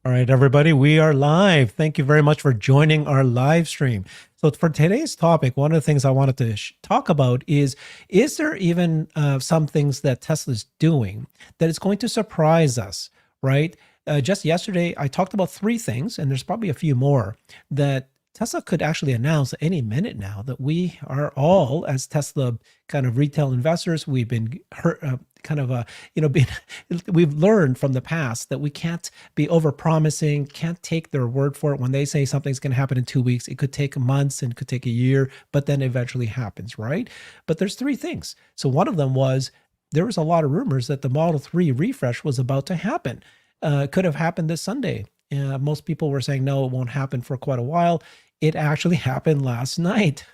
All right, everybody, we are live. Thank you very much for joining our live stream. So, for today's topic, one of the things I wanted to talk about is there even some things that Tesla's doing that is going to surprise us, right? Just yesterday, I talked about three things, and there's probably a few more that Tesla could actually announce any minute now that we are all, as Tesla kind of retail investors, we've been being, we've learned from the past that we can't be over promising, can't take their word for it. When they say something's going to happen in 2 weeks, it could take months and could take a year, but then eventually happens, right? But there's three things. So one of them was there was a lot of rumors that the Model 3 refresh was about to happen. It could have happened this Sunday. Most people were saying, no, it won't happen for quite a while. It actually happened last night.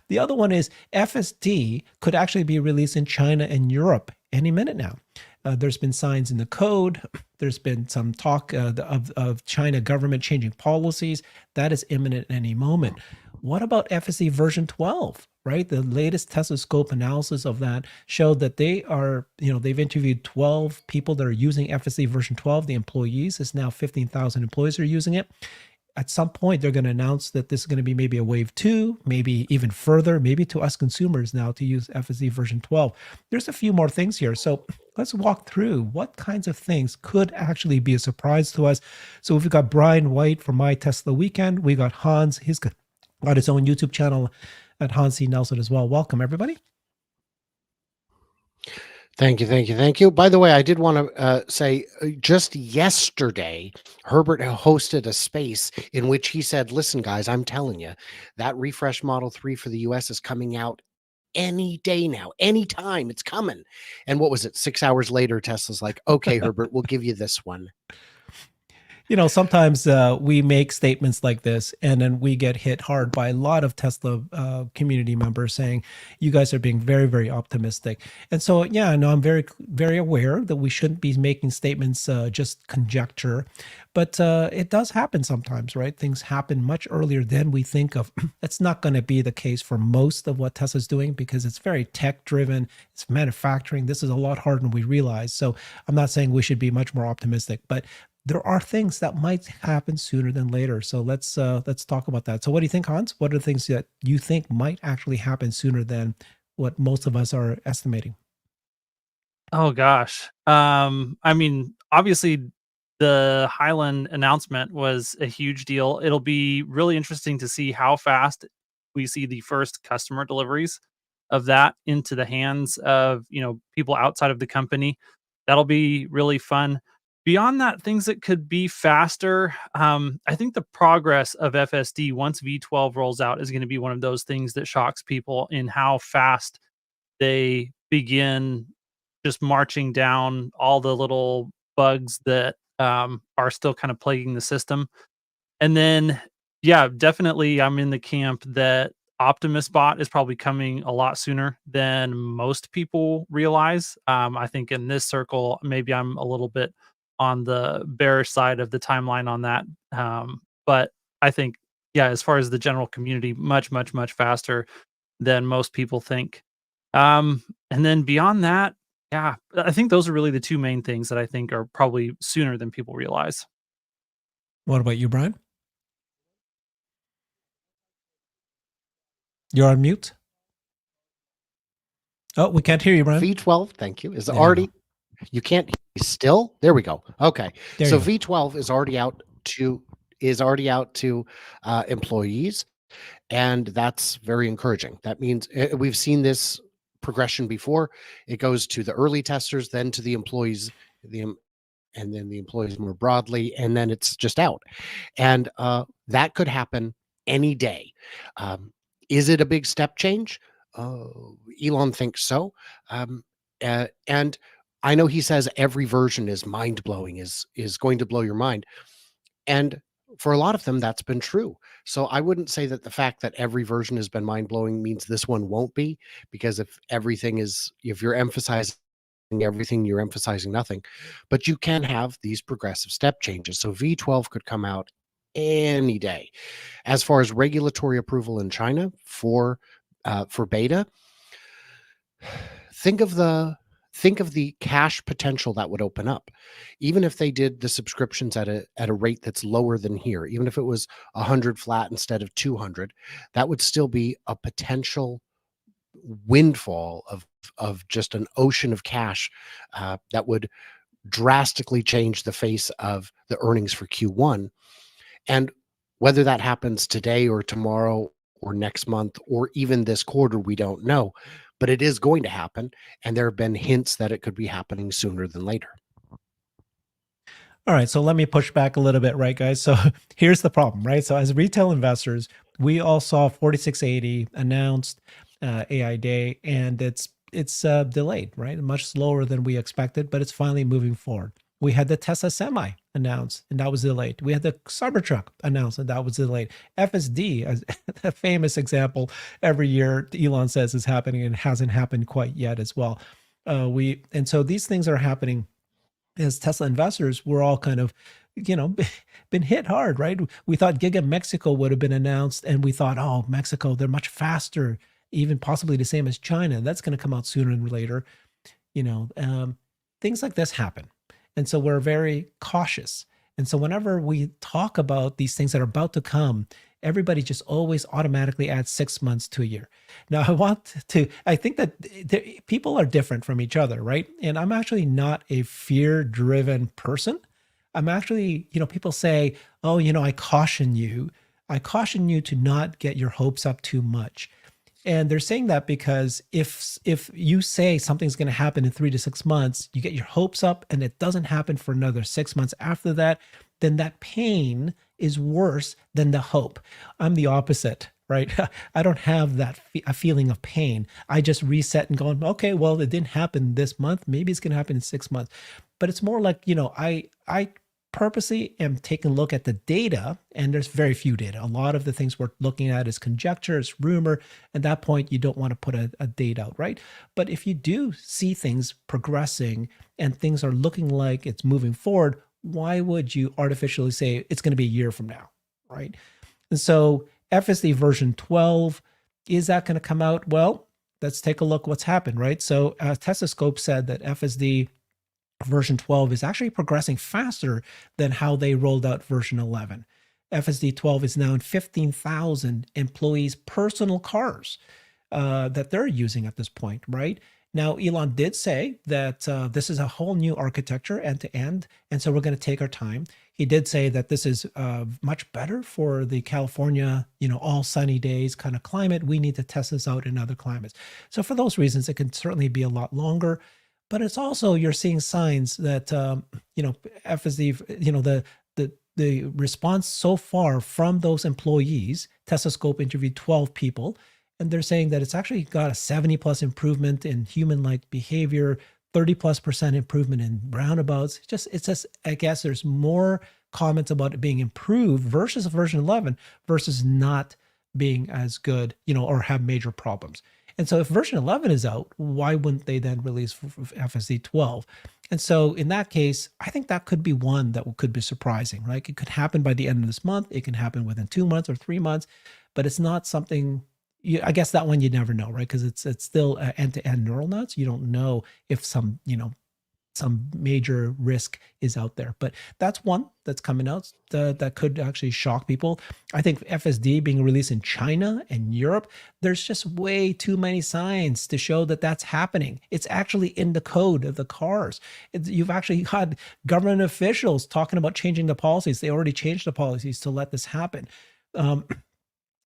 The other one is FSD could actually be released in China and Europe any minute now. There's been signs in the code. There's been some talk of China government changing policies. That is imminent at any moment. What about FSD version 12, right? The latest Tesla scope analysis of that showed that they've interviewed 12 people that are using FSD version 12. The employees is now 15,000 employees are using it. At some point, they're going to announce that this is going to be maybe a wave 2, maybe even further, maybe to us consumers now to use FSD version 12. There's a few more things here. So let's walk through what kinds of things could actually be a surprise to us. So we've got Brian White from My Tesla Weekend. We got Hans. He's got his own YouTube channel at Hans C. Nelson as well. Welcome, everybody. Thank you. By the way, I did want to say just yesterday, Herbert hosted a space in which he said, listen, guys, I'm telling you, that refresh Model 3 for the US is coming out any day now, anytime it's coming. And what was it? 6 hours later, Tesla's like, okay, Herbert, we'll give you this one. Sometimes we make statements like this and then we get hit hard by a lot of Tesla community members saying, you guys are being very, very optimistic. And so, yeah, I know I'm very, very aware that we shouldn't be making statements just conjecture, but it does happen sometimes, right? Things happen much earlier than we think of. That's not going to be the case for most of what Tesla's doing because it's very tech driven. It's manufacturing. This is a lot harder than we realize. So I'm not saying we should be much more optimistic, but there are things that might happen sooner than later. So let's talk about that. So what do you think, Hans? What are the things that you think might actually happen sooner than what most of us are estimating? Oh gosh. I mean, obviously the Highland announcement was a huge deal. It'll be really interesting to see how fast we see the first customer deliveries of that into the hands of, people outside of the company. That'll be really fun. Beyond that, things that could be faster. I think the progress of FSD once V12 rolls out is going to be one of those things that shocks people in how fast they begin just marching down all the little bugs that are still kind of plaguing the system. And then, yeah, definitely I'm in the camp that Optimus Bot is probably coming a lot sooner than most people realize. I think in this circle, maybe I'm a little bit on the bearish side of the timeline on that. But I think, yeah, as far as the general community, much, much, much faster than most people think. And then beyond that, yeah, I think those are really the two main things that I think are probably sooner than people realize. What about you, Brian? You're on mute. Oh, we can't hear you, Brian. V12, thank you, is already, you can't still, there we go. Okay. So V12 is already out to employees, and that's very encouraging. That means we've seen this progression before. It goes to the early testers, then to the employees, and then the employees more broadly, and then it's just out. And that could happen any day. Is it a big step change? Elon thinks so. And I know he says every version is mind-blowing, is going to blow your mind. And for a lot of them, that's been true. So I wouldn't say that the fact that every version has been mind-blowing means this one won't be, because if you're emphasizing everything, you're emphasizing nothing. But you can have these progressive step changes. So V12 could come out any day. As far as regulatory approval in China for beta, think of the think of the cash potential that would open up. Even if they did the subscriptions at a rate that's lower than here, even if it was 100 flat instead of 200, that would still be a potential windfall of just an ocean of cash that would drastically change the face of the earnings for Q1. And whether that happens today or tomorrow or next month or even this quarter, we don't know. But it is going to happen. And there have been hints that it could be happening sooner than later. All right, so let me push back a little bit, right, guys? So here's the problem, right? So as retail investors, we all saw 4680 announced AI Day, and it's delayed, right? Much slower than we expected, but it's finally moving forward. We had the Tesla Semi announced, and that was delayed. We had the Cybertruck announced, and that was delayed. FSD, as a famous example, every year Elon says is happening, and it hasn't happened quite yet as well. And so these things are happening. As Tesla investors, we're all kind of, been hit hard, right? We thought Giga Mexico would have been announced, and we thought, oh, Mexico, they're much faster, even possibly the same as China. That's going to come out sooner than later. Things like this happen. And so we're very cautious. And so whenever we talk about these things that are about to come, everybody just always automatically adds 6 months to a year. Now, I think that people are different from each other, right? And I'm actually not a fear-driven person. I'm actually, people say, oh, I caution you. I caution you to not get your hopes up too much. And they're saying that because if you say something's going to happen in 3 to 6 months, you get your hopes up and it doesn't happen for another 6 months after that, then that pain is worse than the hope. I'm the opposite, right? I don't have that a feeling of pain. I just reset and go, okay, well, it didn't happen this month. Maybe it's going to happen in 6 months. But it's more like, I purposely am taking a look at the data, and there's very few data. A lot of the things we're looking at is conjecture, it's rumor. At that point, you don't want to put a date out, right? But if you do see things progressing and things are looking like it's moving forward, why would you artificially say it's going to be a year from now, right? And so FSD version 12, is that going to come out? Well, let's take a look what's happened, right? So Tesla Scope said that FSD version 12 is actually progressing faster than how they rolled out version 11. FSD 12 is now in 15,000 employees' personal cars that they're using at this point, right? Now, Elon did say that this is a whole new architecture end to end, and so we're going to take our time. He did say that this is much better for the California, all sunny days kind of climate. We need to test this out in other climates. So for those reasons, it can certainly be a lot longer. But it's also, you're seeing signs that, FSD, the response so far from those employees, Tesla Scope interviewed 12 people, and they're saying that it's actually got a 70+ improvement in human-like behavior, 30+% improvement in roundabouts. It's just, I guess there's more comments about it being improved versus version 11 versus not being as good, or have major problems. And so if version 11 is out, why wouldn't they then release FSD 12? And so in that case, I think that could be one that could be surprising, right? It could happen by the end of this month. It can happen within 2 months or 3 months, but it's not something, I guess that one you never know, right? Because it's still end-to-end neural nets. You don't know if some major risk is out there. But that's one that's coming out that could actually shock people. I think FSD being released in China and Europe, there's just way too many signs to show that that's happening. It's actually in the code of the cars. You've actually had government officials talking about changing the policies. They already changed the policies to let this happen.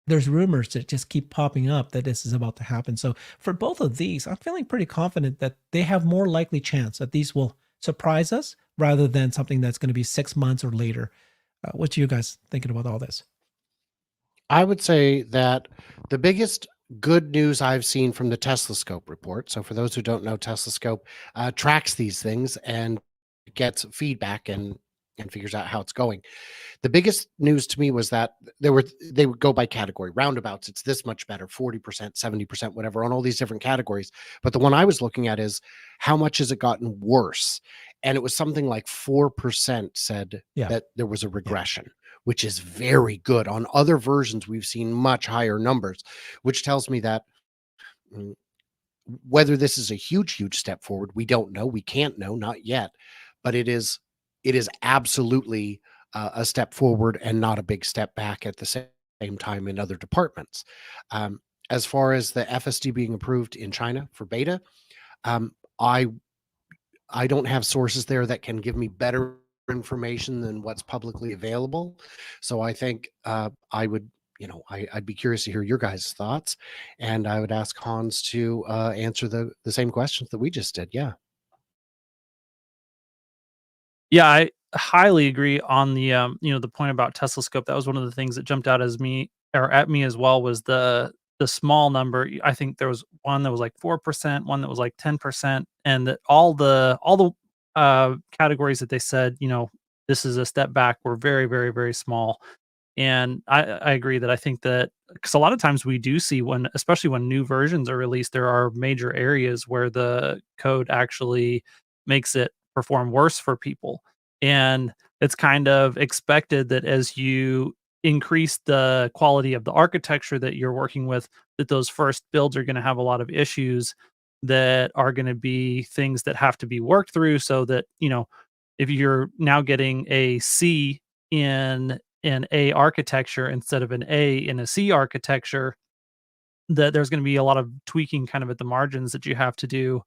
There's rumors that just keep popping up that this is about to happen. So for both of these, I'm feeling pretty confident that they have more likely chance that these will surprise us rather than something that's going to be 6 months or later. What are you guys thinking about all this? I would say that the biggest good news I've seen from the Tesla Scope report. So for those who don't know, Tesla Scope tracks these things and gets feedback and figures out how it's going. The biggest news to me was that they would go by category. Roundabouts, it's this much better, 40%, 70%, whatever, on all these different categories. But the one I was looking at is how much has it gotten worse? And it was something like 4% said that there was a regression, which is very good. On other versions, we've seen much higher numbers, which tells me that whether this is a huge step forward, we don't know. We can't know, not yet, but it is absolutely a step forward and not a big step back at the same time in other departments. Um, as far as the FSD being approved in China for beta, um, I I don't have sources there that can give me better information than what's publicly available. So I think I would, I'd be curious to hear your guys' thoughts, and I would ask Hans to answer the same questions that we just did. Yeah. Yeah, I highly agree on the the point about Tesla scope. That was one of the things that jumped out as me or at me as well was the small number. I think there was one that was like 4%, one that was like 10%, and that all the categories that they said, this is a step back were very, very, very small. And I agree that I think that because a lot of times we do see when, especially when new versions are released, there are major areas where the code actually makes it perform worse for people. And it's kind of expected that as you increase the quality of the architecture that you're working with, that those first builds are going to have a lot of issues that are going to be things that have to be worked through so that, if you're now getting a C in an A architecture instead of an A in a C architecture, that there's going to be a lot of tweaking kind of at the margins that you have to do.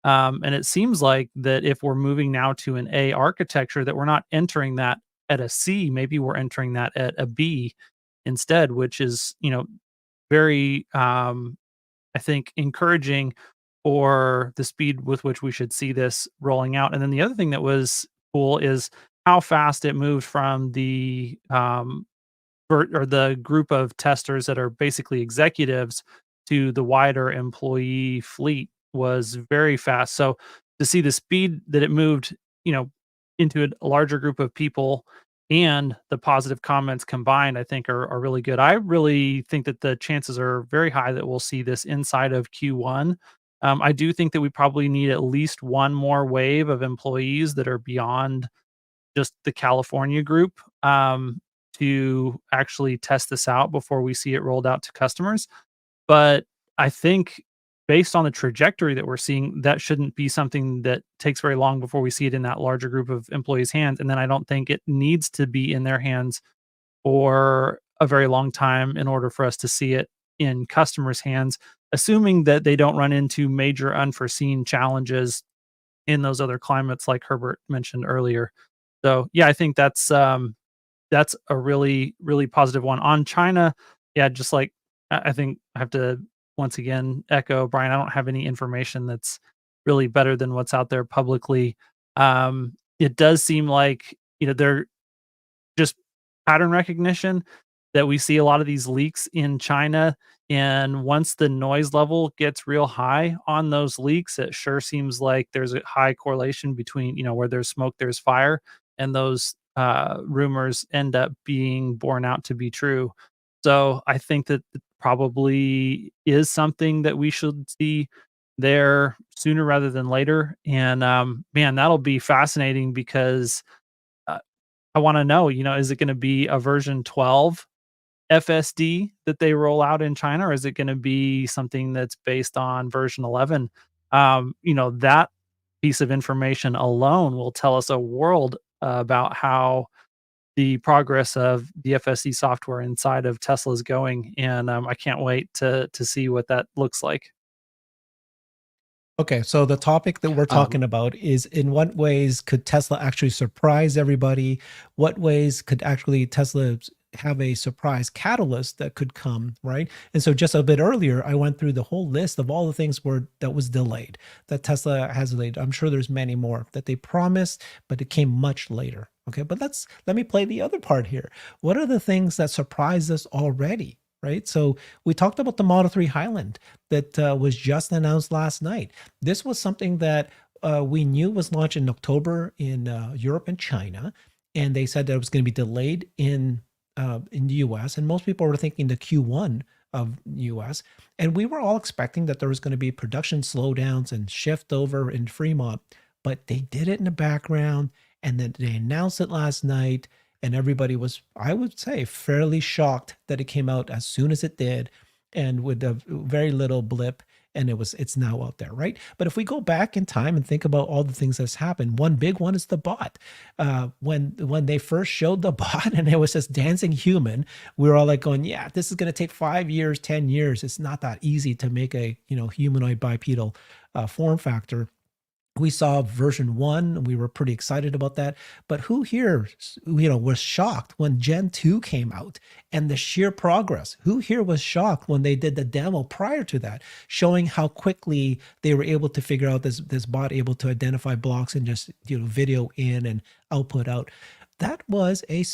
And it seems like that if we're moving now to an A architecture, that we're not entering that at a C, maybe we're entering that at a B instead, which is, very, I think, encouraging for the speed with which we should see this rolling out. And then the other thing that was cool is how fast it moved from the or the group of testers that are basically executives to the wider employee fleet was very fast. So to see the speed that it moved, into a larger group of people and the positive comments combined, I think are really good. I really think that the chances are very high that we'll see this inside of Q1. I do think that we probably need at least one more wave of employees that are beyond just the California group, to actually test this out before we see it rolled out to customers. But I think based on the trajectory that we're seeing, that shouldn't be something that takes very long before we see it in that larger group of employees' hands. And then I don't think it needs to be in their hands for a very long time in order for us to see it in customers' hands, assuming that they don't run into major unforeseen challenges in those other climates like Herbert mentioned earlier. So yeah, I think that's a really, really positive one. On China, yeah, just like I think I have to once again echo Brian, I don't have any information that's really better than what's out there publicly. It does seem like, they're just pattern recognition that we see a lot of these leaks in China. And once the noise level gets real high on those leaks, it sure seems like there's a high correlation between, where there's smoke, there's fire, and those rumors end up being borne out to be true. So I think that it probably is something that we should see there sooner rather than later. And man, that'll be fascinating because uh, I want to know, is it going to be a version 12 FSD that they roll out in China, or is it going to be something that's based on version 11? That piece of information alone will tell us a world about how the progress of the FSD software inside of Tesla is going, and I can't wait to see what that looks like. Okay, so the topic that we're Um, talking about is in what ways could Tesla actually surprise everybody? What ways could actually Tesla have a surprise catalyst that could come, right? And so just a bit earlier, I went through the whole list of all the things that was delayed, that Tesla has delayed. I'm sure there's many more that they promised, but it came much later. Okay, but let me play the other part here. What are the things that surprised us already? Right. So we talked about the Model 3 Highland that was just announced last night. This was something that we knew was launched in October in Europe and China, and they said that it was going to be delayed in the US, and most people were thinking the Q1 of US, and we were all expecting that there was going to be production slowdowns and shift over in Fremont, but they did it in the background, and then they announced it last night, and everybody was, I would say, fairly shocked that it came out as soon as it did, and with a very little blip. and it's now out there, right? But if we go back in time and think about all the things that's happened, one big one is the bot. When they first showed the bot and it was this dancing human, we were all like going, yeah, this is going to take 5 years, 10 years. It's not that easy to make a humanoid bipedal form factor. We saw version 1 and we were pretty excited about that. But who here was shocked when Gen 2 came out and the sheer progress? Who here was shocked when they did the demo prior to that, showing how quickly they were able to figure out this bot able to identify blocks and just video in and output out? That was a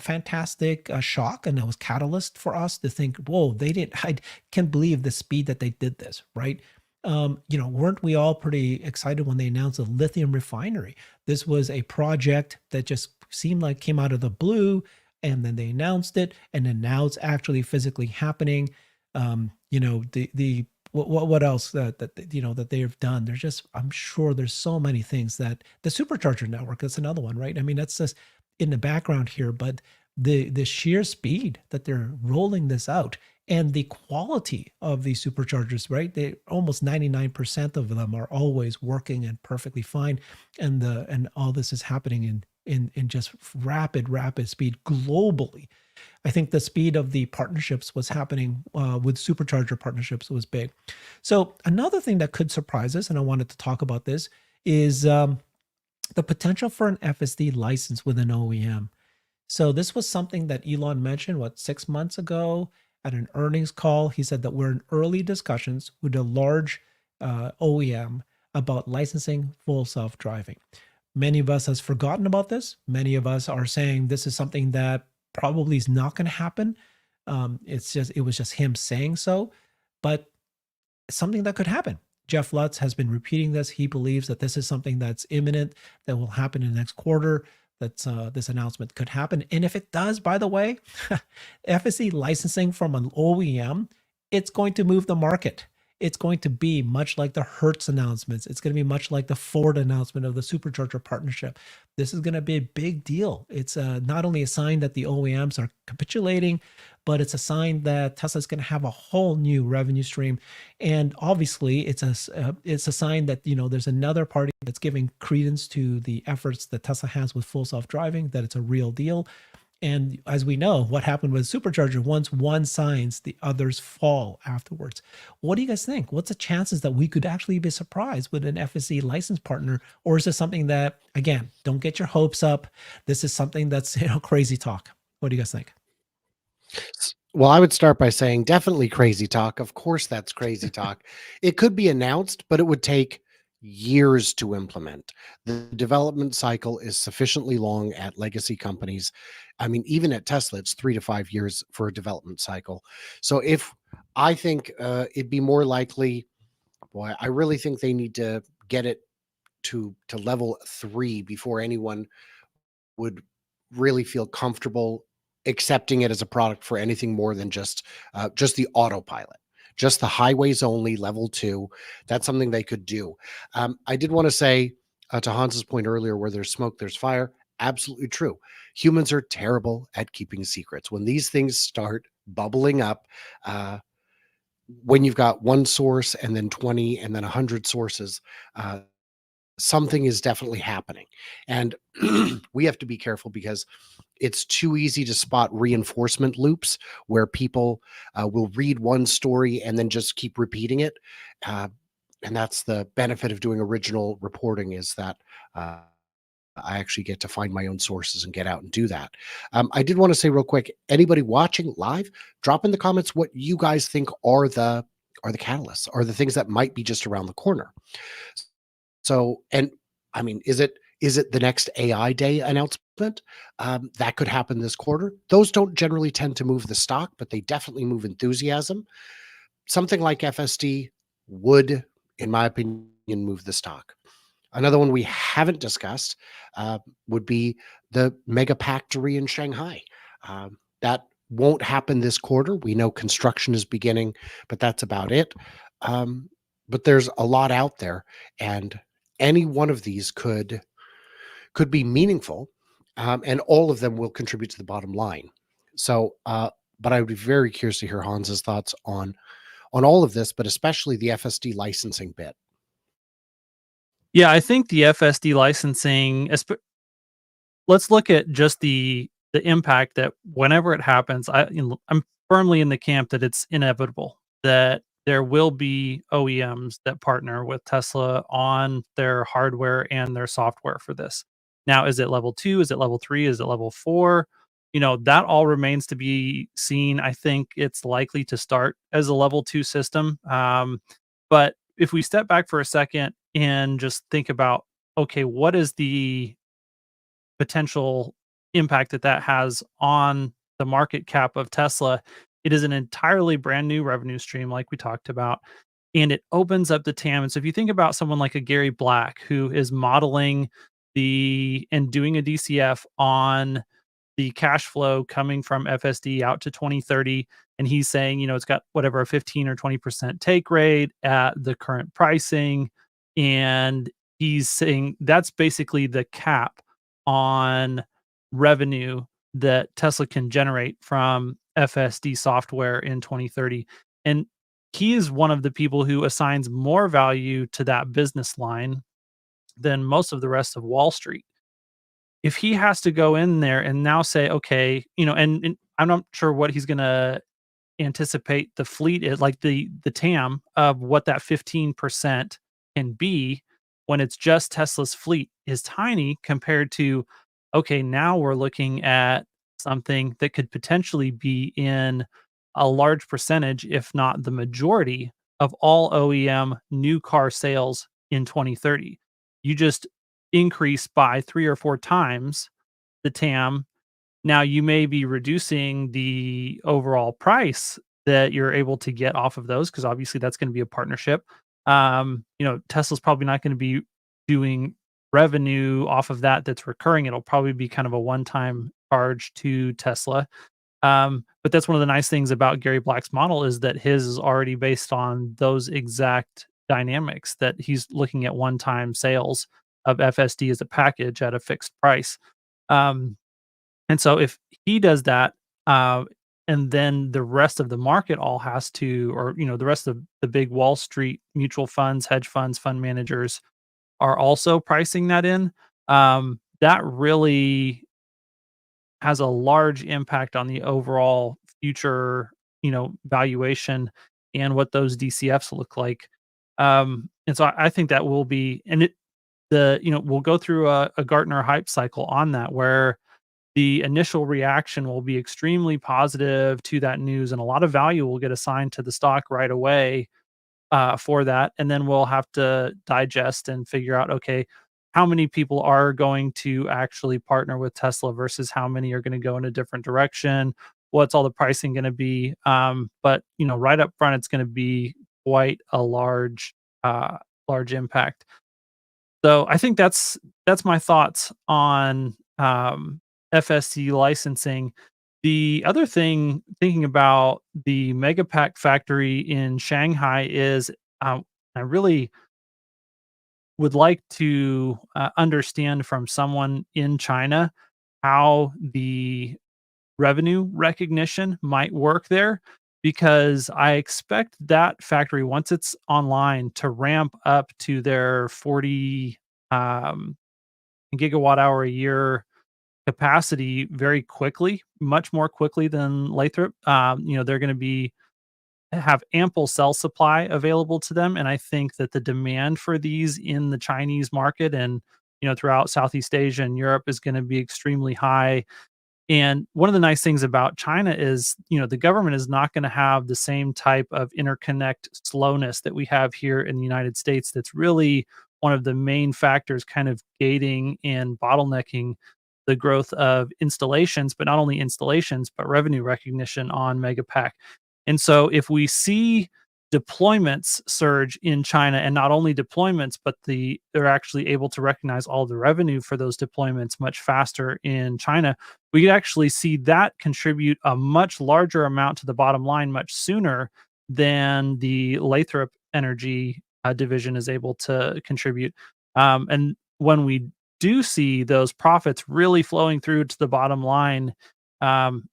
fantastic shock, and that was catalyst for us to think, whoa, I can't believe the speed that they did this, right? Weren't we all pretty excited when they announced the lithium refinery? This was a project that just seemed like came out of the blue, and then they announced it, and then now it's actually physically happening. What else that they've done? There's just, I'm sure there's so many things. That the supercharger network, that's another one, right? I mean, that's just in the background here, but the sheer speed that they're rolling this out and the quality of these superchargers, right? They almost 99% of them are always working and perfectly fine. And all this is happening in just rapid speed globally. I think the speed of the partnerships was happening with supercharger partnerships was big. So another thing that could surprise us, and I wanted to talk about this, is the potential for an FSD license with an OEM. So this was something that Elon mentioned, 6 months ago at an earnings call. He said that we're in early discussions with a large OEM about licensing full self-driving. Many of us has forgotten about this. Many of us are saying this is something that probably is not going to happen. It was just him saying so, but it's something that could happen. Jeff Lutz has been repeating this. He believes that this is something that's imminent, that will happen in the next quarter, that this announcement could happen. And if it does, by the way, FSD licensing from an OEM, it's going to move the market. It's going to be much like the Hertz announcements. It's going to be much like the Ford announcement of the supercharger partnership. This is going to be a big deal. It's not only a sign that the OEMs are capitulating, but it's a sign that Tesla is going to have a whole new revenue stream. And obviously, it's a sign that there's another party that's giving credence to the efforts that Tesla has with full self-driving, that it's a real deal. And as we know, what happened with supercharger, once one signs, the others fall afterwards. What do you guys think? What's the chances that we could actually be surprised with an FSD license partner? Or is this something that, again, don't get your hopes up. This is something that's crazy talk. What do you guys think? Well, I would start by saying definitely crazy talk. Of course, that's crazy talk. It could be announced, but it would take years to implement. The development cycle is sufficiently long at legacy companies. I mean, even at Tesla, it's 3 to 5 years for a development cycle. So I think it'd be more likely, boy, I really think they need to get it to level 3 before anyone would really feel comfortable accepting it as a product for anything more than just the autopilot, just the highways only level 2. That's something they could do. I did want to say to Hans's point earlier, where there's smoke, there's fire. Absolutely true. Humans are terrible at keeping secrets. When these things start bubbling up, when you've got one source and then 20 and then 100 sources, something is definitely happening. And we have to be careful because it's too easy to spot reinforcement loops where people will read one story and then just keep repeating it. And that's the benefit of doing original reporting, is that I actually get to find my own sources and get out and do that. I did want to say real quick, anybody watching live, drop in the comments what you guys think are the catalysts, are the things that might be just around the corner. So, and I mean, is it the next AI Day announcement? That could happen this quarter. Those don't generally tend to move the stock, but they definitely move enthusiasm. Something like FSD would, in my opinion, move the stock. Another one we haven't discussed would be the mega factory in Shanghai. That won't happen this quarter. We know construction is beginning, but that's about it. But there's a lot out there, and any one of these could be meaningful, and all of them will contribute to the bottom line. So, but I would be very curious to hear Hans's thoughts on on all of this, but especially the FSD licensing bit? Yeah, I think the FSD licensing, let's look at just the impact that whenever it happens, I'm firmly in the camp that it's inevitable that there will be OEMs that partner with Tesla on their hardware and their software for this. Now, is it level 2? Is it level 3? Is it level 4? That all remains to be seen. I think it's likely to start as a level 2 system. But if we step back for a second and just think about, okay, what is the potential impact that that has on the market cap of Tesla? It is an entirely brand new revenue stream, like we talked about, and it opens up the TAM. And so, if you think about someone like a Gary Black who is modeling and doing a DCF on the cash flow coming from FSD out to 2030, and he's saying, it's got whatever a 15 or 20% take rate at the current pricing, and he's saying that's basically the cap on revenue that Tesla can generate from FSD software in 2030. And he is one of the people who assigns more value to that business line than most of the rest of Wall Street. If he has to go in there and now say, okay, and I'm not sure what he's going to anticipate the fleet is, like the TAM of what that 15% can be when it's just Tesla's fleet is tiny compared to, okay, now we're looking at something that could potentially be in a large percentage, if not the majority, of all OEM new car sales in 2030. You just increase by 3 or 4 times the TAM. Now you may be reducing the overall price that you're able to get off of those, because obviously that's going to be a partnership. Tesla's probably not going to be doing revenue off of that that's recurring. It'll probably be kind of a one-time charge to Tesla. But that's one of the nice things about Gary Black's model is that his is already based on those exact dynamics, that he's looking at one-time sales of FSD as a package at a fixed price. And so if he does that, and then the rest of the market all has to, or the rest of the big Wall Street mutual funds, hedge funds, fund managers are also pricing that in, that really has a large impact on the overall future, valuation and what those DCFs look like. And so I think that will be, and we'll go through a Gartner hype cycle on that, where the initial reaction will be extremely positive to that news, and a lot of value will get assigned to the stock right away for that. And then we'll have to digest and figure out, okay, how many people are going to actually partner with Tesla versus how many are going to go in a different direction. What's all the pricing going to be? But right up front, it's going to be quite a large impact. So I think that's my thoughts on FSD licensing. The other thing, thinking about the Megapack factory in Shanghai, is I really would like to understand from someone in China how the revenue recognition might work there, because I expect that factory, once it's online, to ramp up to their 40 gigawatt hour a year capacity very quickly, much more quickly than Lathrop. They're going to have ample cell supply available to them, and I think that the demand for these in the Chinese market and throughout Southeast Asia and Europe is going to be extremely high. And one of the nice things about China is, the government is not going to have the same type of interconnect slowness that we have here in the United States. That's really one of the main factors kind of gating and bottlenecking the growth of installations, but not only installations, but revenue recognition on Megapack. And so if we see deployments surge in China, and not only deployments, but they're actually able to recognize all the revenue for those deployments much faster in China, we could actually see that contribute a much larger amount to the bottom line much sooner than the Lathrop Energy division is able to contribute. And when we do see those profits really flowing through to the bottom line, um,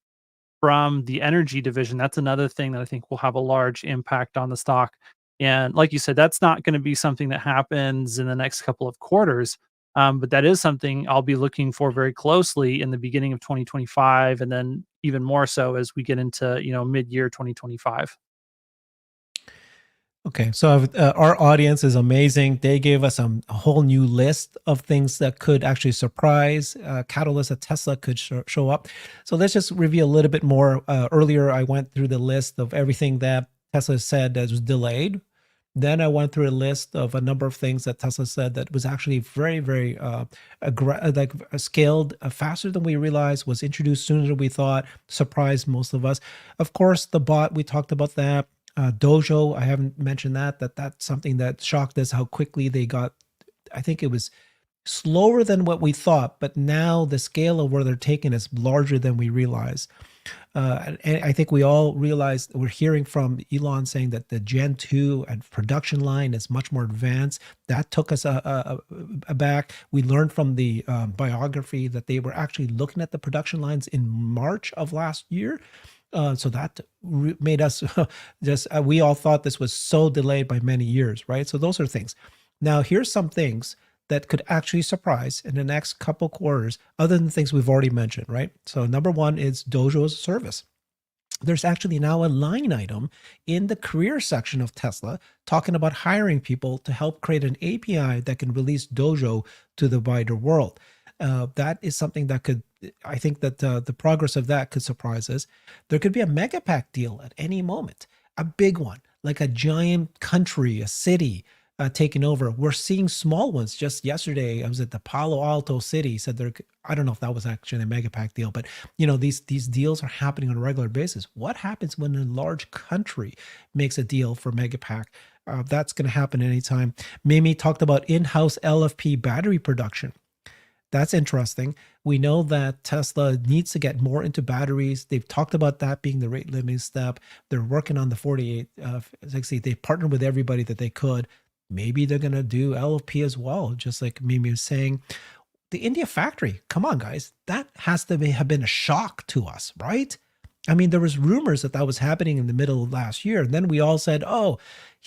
from the energy division, that's another thing that I think will have a large impact on the stock. And like you said, that's not going to be something that happens in the next couple of quarters. But that is something I'll be looking for very closely in the beginning of 2025, and then even more so as we get into mid-year 2025. Okay, so our audience is amazing. They gave us a whole new list of things that could actually surprise catalysts that Tesla could show up. So let's just review a little bit more. Earlier, I went through the list of everything that Tesla said that was delayed. Then I went through a list of a number of things that Tesla said that was actually very, very scaled faster than we realized, was introduced sooner than we thought, surprised most of us. Of course, the bot, we talked about that. Dojo, I haven't mentioned that's something that shocked us how quickly they got. I think it was slower than what we thought, but now the scale of where they're taking is larger than we realized. And I think we all realize, we're hearing from Elon saying that the Gen 2 and production line is much more advanced. That took us aback. We learned from the biography that they were actually looking at the production lines in March of last year. So that made us just, we all thought this was so delayed by many years, right? So those are things. Now, here's some things that could actually surprise in the next couple quarters, other than things we've already mentioned, right? So number one is Dojo as a service. There's actually now a line item in the career section of Tesla talking about hiring people to help create an API that can release Dojo to the wider world. That is something that could, I think that the progress of that could surprise us. There could be a mega pack deal at any moment, a big one, like a giant country, a city taking over. We're seeing small ones. Just yesterday, I was at the Palo Alto city, said there, I don't know if that was actually a mega pack deal, but these deals are happening on a regular basis. What happens when a large country makes a deal for mega pack? That's going to happen anytime. Mimi talked about in-house LFP battery production. That's interesting. We know that Tesla needs to get more into batteries. They've talked about that being the rate limiting step. They're working on the 4860. They partnered with everybody that they could. Maybe they're going to do LFP as well, just like Mimi was saying. The India factory, come on, guys. That has to have been a shock to us, right? I mean, there was rumors that was happening in the middle of last year. And then we all said, oh,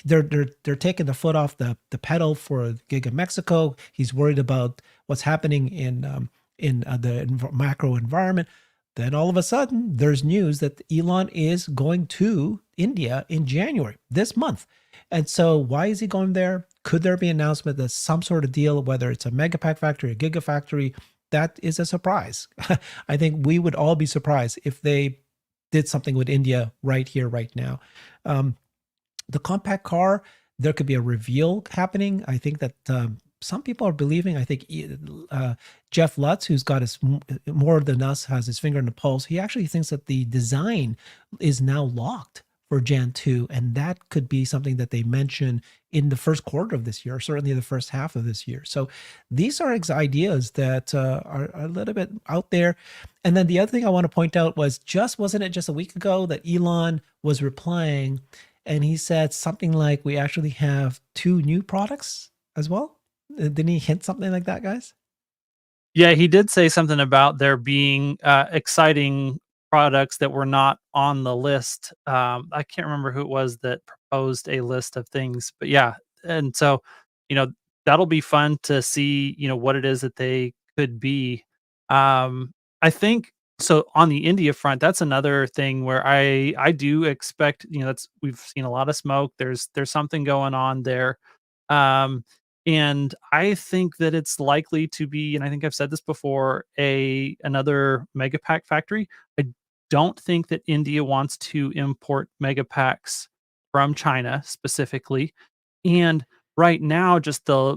they're taking the foot off the pedal for Giga Mexico. He's worried about what's happening in the macro environment. Then all of a sudden, there's news that Elon is going to India in January, this month. And so why is he going there? Could there be an announcement that some sort of deal, whether it's a megapack factory, a gigafactory, that is a surprise. I think we would all be surprised if they did something with India right here, right now. The compact car, there could be a reveal happening. I think that some people are believing, I think Jeff Lutz, who's got his more than us, has his finger on the pulse. He actually thinks that the design is now locked for Gen 2, and that could be something that they mention in the first quarter of this year, certainly the first half of this year. So these are ideas that are a little bit out there. And then the other thing I want to point out was, wasn't it just a week ago that Elon was replying, and he said something like, we actually have 2 new products as well? Didn't he hint something like that, guys? Yeah, he did say something about there being exciting products that were not on the list. I can't remember who it was that proposed a list of things, but yeah. And so, that'll be fun to see, what it is that they could be. I think so on the India front, that's another thing where I do expect, we've seen a lot of smoke. There's something going on there. Um, and I think that it's likely to be, and I think I've said this before, another mega pack factory. I don't think that India wants to import mega packs from China specifically. And right now, just the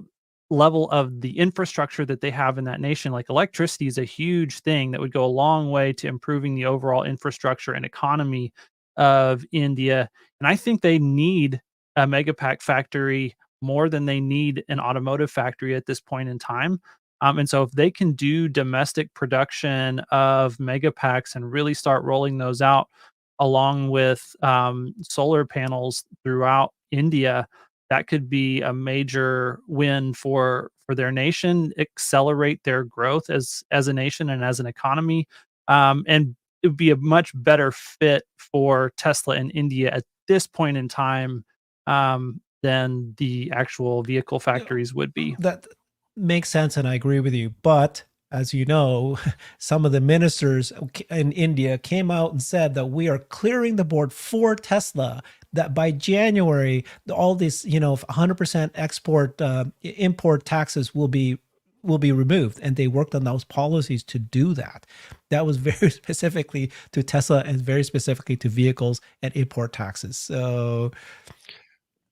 level of the infrastructure that they have in that nation, like electricity is a huge thing that would go a long way to improving the overall infrastructure and economy of India. And I think they need a mega pack factory more than they need an automotive factory at this point in time. And so if they can do domestic production of mega packs and really start rolling those out along with solar panels throughout India, that could be a major win for their nation, accelerate their growth as a nation and as an economy, and it would be a much better fit for Tesla in India at this point in time, than the actual vehicle Yeah, factories would be. that makes sense, and I agree with you. But as you know, some of the ministers in India came out and said that we are clearing the board for Tesla. That by January, all these 100% export import taxes will be removed, and they worked on those policies to do that. That was very specifically to Tesla and very specifically to vehicles and import taxes.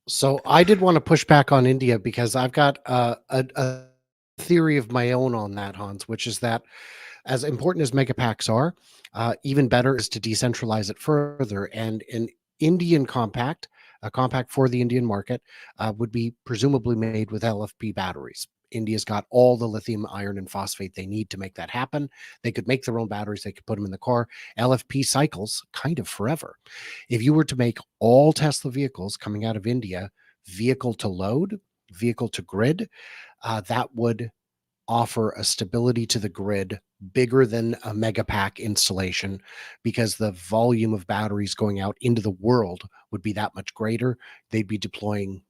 So I did want to push back on India because I've got a theory of my own on that, Hans, which is that as important as mega packs are, even better is to decentralize it further. And an Indian compact, a compact for the Indian market, would be presumably made with LFP batteries. India's got all the lithium, iron, and phosphate they need to make that happen. They could make their own batteries. They could put them in the car. LFP cycles kind of forever. If you were to make all Tesla vehicles coming out of India, vehicle to load, vehicle to grid, that would offer a stability to the grid bigger than a mega pack installation, because the volume of batteries going out into the world would be that much greater. They'd be deploying,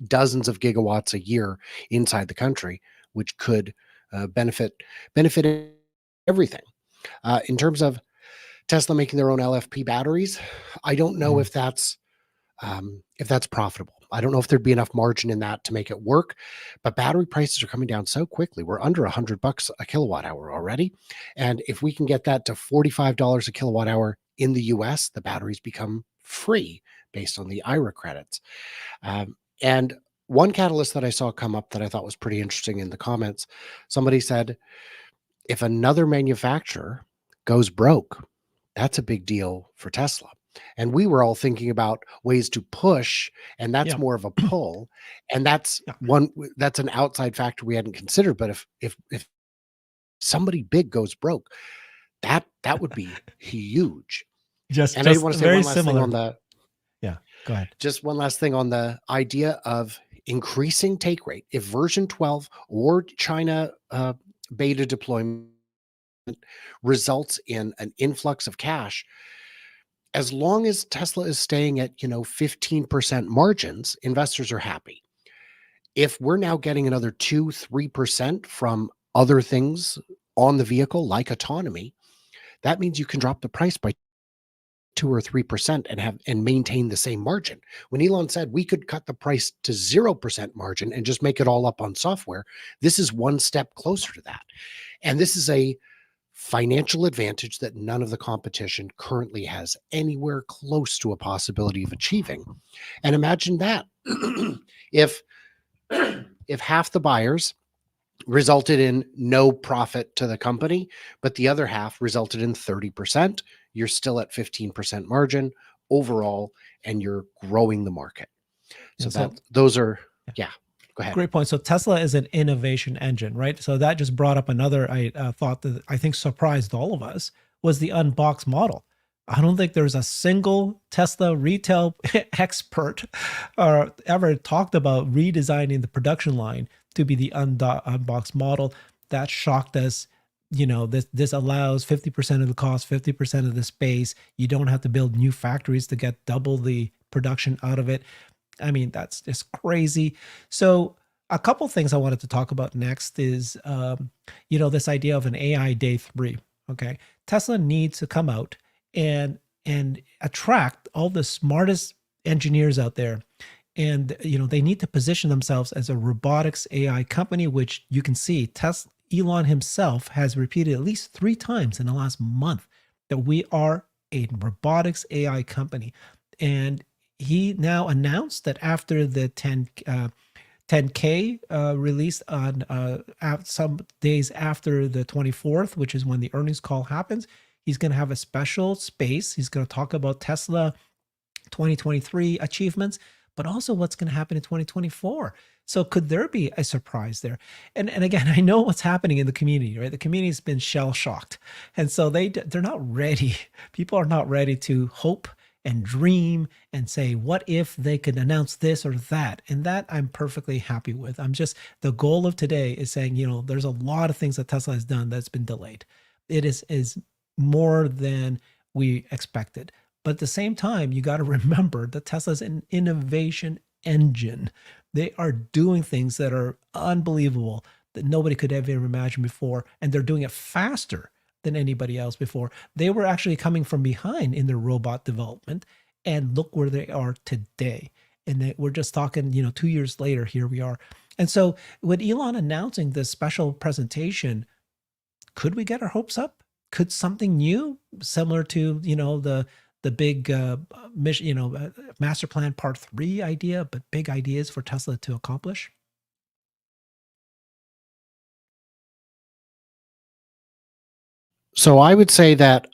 dozens of gigawatts a year inside the country, which could benefit everything. In terms of Tesla making their own LFP batteries, I don't know if that's profitable. I don't know if there'd be enough margin in that to make it work, but battery prices are coming down so quickly. We're under $100 a kilowatt hour already. And if we can get that to $45 a kilowatt hour in the US, the batteries become free based on the IRA credits. And one catalyst that I saw come up that I thought was pretty interesting in the comments, somebody said, if another manufacturer goes broke, that's a big deal for Tesla. And we were all thinking about ways to push, and that's Yeah. more of a pull. And that's an outside factor we hadn't considered. But if somebody big goes broke, that would be huge. Just And I want to say very one last thing similar. on the Yeah, go ahead. just one last thing on the idea of increasing take rate. If version 12 or China beta deployment results in an influx of cash, as long as Tesla is staying at 15% margins, investors are happy. If we're now getting another 2-3% from other things on the vehicle, like autonomy, that means you can drop the price by 2 or 3% and maintain the same margin. When Elon said we could cut the price to 0% margin and just make it all up on software, this is one step closer to that. And this is a financial advantage that none of the competition currently has anywhere close to a possibility of achieving. And imagine that if half the buyers resulted in no profit to the company, but the other half resulted in 30%, you're still at 15% margin overall, and you're growing the market. So those are, go ahead. Great point. So Tesla is an innovation engine, right? So that just brought up another thought that I think surprised all of us, was the unboxed model. I don't think there's a single Tesla retail expert ever talked about redesigning the production line to be the unboxed model. That shocked us. This allows 50% of the cost, 50% of the space. You don't have to build new factories to get double the production out of it. I mean, that's just crazy. So a couple things I wanted to talk about next is, this idea of an AI day 3. Okay. Tesla needs to come out and attract all the smartest engineers out there. And, they need to position themselves as a robotics AI company, which you can see Elon himself has repeated at least 3 times in the last month that we are a robotics AI company. And he now announced that after the 10K released on some days after the 24th, which is when the earnings call happens, he's going to have a special space. He's going to talk about Tesla 2023 achievements, but also what's going to happen in 2024. So could there be a surprise there? And again, I know what's happening in the community, right? The community's been shell shocked. And so they're not ready. People are not ready to hope and dream and say, what if they could announce this or that? And that I'm perfectly happy with. The goal of today is saying, there's a lot of things that Tesla has done that's been delayed. It is more than we expected. But at the same time, you got to remember that Tesla's an innovation engine. They are doing things that are unbelievable that nobody could ever imagine before, and they're doing it faster than anybody else before. They were actually coming from behind in their robot development, and look where they are today. And we're just talking, 2 years later, here we are. And so with Elon announcing this special presentation, could we get our hopes up? Could something new, similar to the big mission, master plan part 3 idea, but big ideas for Tesla to accomplish? So I would say that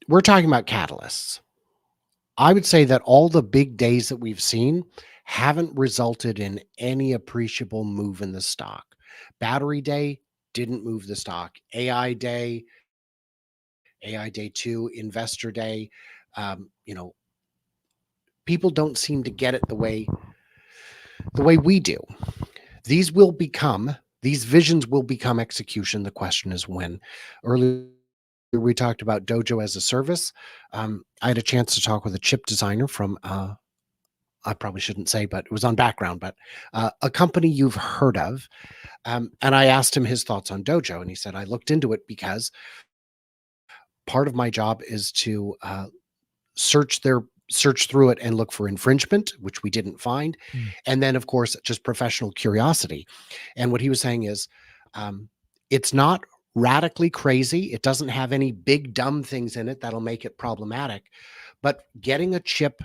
we're talking about catalysts. I would say that all the big days that we've seen haven't resulted in any appreciable move in the stock. Battery day didn't move the stock. AI day, AI day 2, investor day, people don't seem to get it the way we do. These visions will become execution. The question is when. Earlier we talked about Dojo as a service. I had a chance to talk with a chip designer from I probably shouldn't say, but it was on background, but a company you've heard of. And I asked him his thoughts on Dojo, and he said, I looked into it because part of my job is to search through it and look for infringement, which we didn't find. And then, of course, just professional curiosity. And what he was saying is, it's not radically crazy. It doesn't have any big, dumb things in it that'll make it problematic. But getting a chip